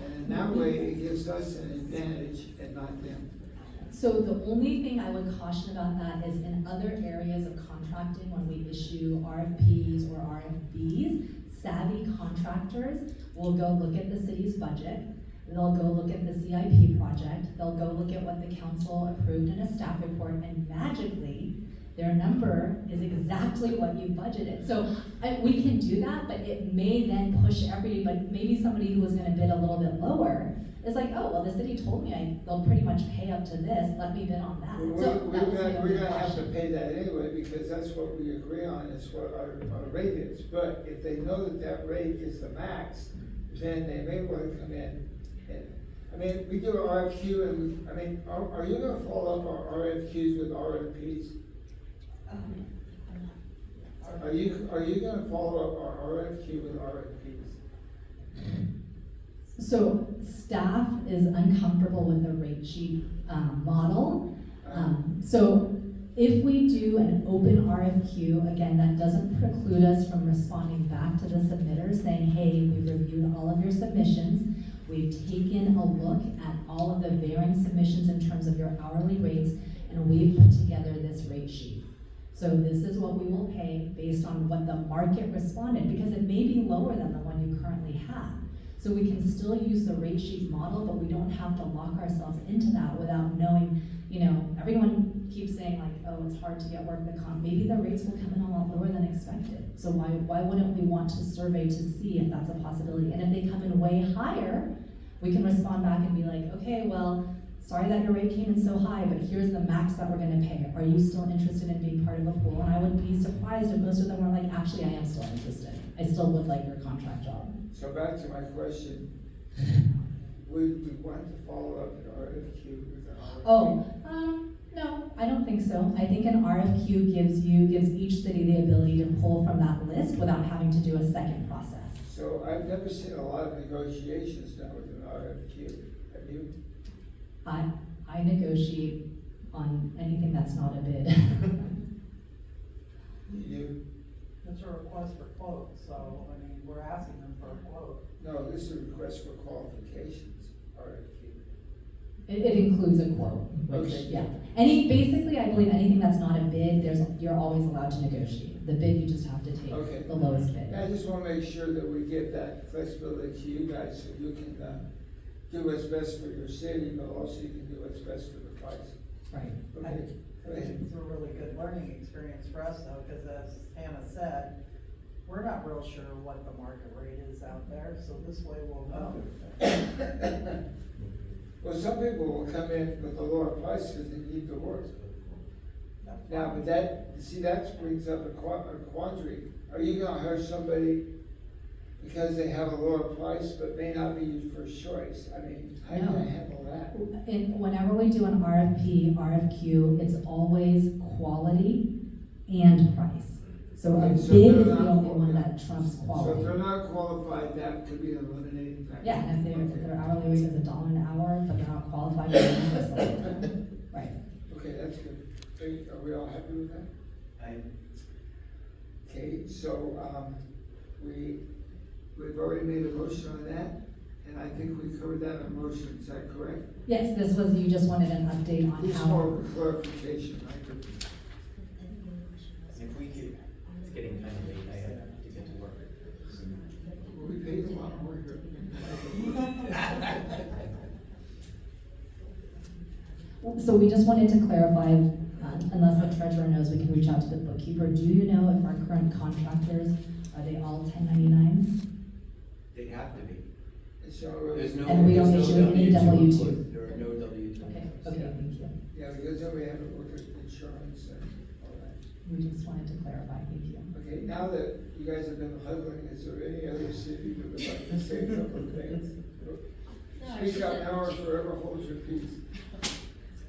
And in that way, it gives us an advantage and not them. So the only thing I would caution about that is in other areas of contracting, when we issue RFPs or RFBs, savvy contractors will go look at the city's budget, they'll go look at the CIP project, they'll go look at what the council approved in a staff report, and magically, their number is exactly what you budgeted. So we can do that, but it may then push everybody, maybe somebody who was gonna bid a little bit lower is like, oh, well, the city told me they'll pretty much pay up to this, let me bid on that. So We're gonna have to pay that anyway, because that's what we agree on, is what our rate is. But if they know that that rate is the max, then they may wanna come in and, we do an RFQ and, are you gonna follow up our RFQs with RFPs? Are you gonna follow up our RFQ with RFPs? So staff is uncomfortable with the rate sheet model. So if we do an open RFQ, again, that doesn't preclude us from responding back to the submitters saying, hey, we've reviewed all of your submissions. We've taken a look at all of the varying submissions in terms of your hourly rates, and we've put together this rate sheet. So this is what we will pay based on what the market responded, because it may be lower than the one you currently have. So we can still use the rate sheet model, but we don't have to lock ourselves into that without knowing, everyone keep saying like, oh, it's hard to get workman comp, maybe the rates will come in a lot lower than expected. So why wouldn't we want to survey to see if that's a possibility? And if they come in way higher, we can respond back and be like, okay, well, sorry that your rate came in so high, but here's the max that we're gonna pay. Are you still interested in being part of a pool? And I would be surprised if most of them were like, actually, I am still interested. I still would like your contract job. So back to my question, would we want to follow up an RFQ with an RFP? Oh, no, I don't think so. I think an RFQ gives each city the ability to pull from that list without having to do a second process. So I've never seen a lot of negotiations done with an RFQ, have you? I negotiate on anything that's not a bid. You? It's a request for quote, so, I mean, we're asking them for a quote. No, this is a request for qualifications, RFQ. It includes a quote, which, Okay. yeah. Basically, I believe anything that's not a bid, you're always allowed to negotiate. The bid, you just have to take Okay. the lowest bid. I just wanna make sure that we give that flexibility to you guys, so you can, do what's best for your city, but also you can do what's best for the price. Right. Okay, go ahead. It's a really good learning experience for us though, because as Hannah said, we're not real sure what the market rate is out there, so this way we'll know. Well, some people will come in with a lower price because they need the work. That's Now, fine. but that brings up a quandary. Are you gonna hire somebody because they have a lower price but may not be your first choice? I mean, how are you gonna handle that? And whenever we do an RFP, RFQ, it's always quality and price. So a Okay, so bid they're is the not only one qualified. that trumps So if quality. they're not qualified, that could be an eliminating factor. Yeah, and if their hourly rate is $1 an hour, but they're not qualified, then it's like, right. Okay, that's good. Are we all happy with that? Okay, so, we've already made a motion on that, and I think we covered that in motion, is that correct? Yes, this was, you just wanted an update on Just how. more clarification, right? If we could, it's getting kind of late, I have to get to work. Well, we paid a lot more here. So we just wanted to clarify, unless the treasurer knows, we can reach out to the bookkeeper. Do you know if our current contractors, are they all 1099s? They'd have to be. It's not really. There's no. And we don't there's no issue any W-2. There are no W-2. Okay, thank you. Yeah, because then we have to look at insurance and all that. We just wanted to clarify, thank you. Okay, now that you guys have been huddling, is there any other city that would like to say a couple of things? Speak up now or forever hold your peace.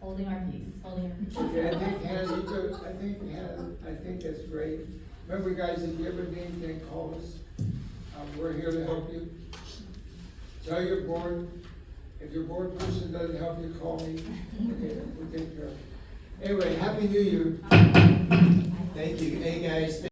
Holding our peace, holding our peace. Okay, I think Hannah, I think that's great. Remember, guys, if you ever need anything, call us. We're here to help you. Tell your board, if your board person doesn't help you, call me. Okay, we'll take care of it. Anyway, Happy New Year. Thank you. Hey, guys.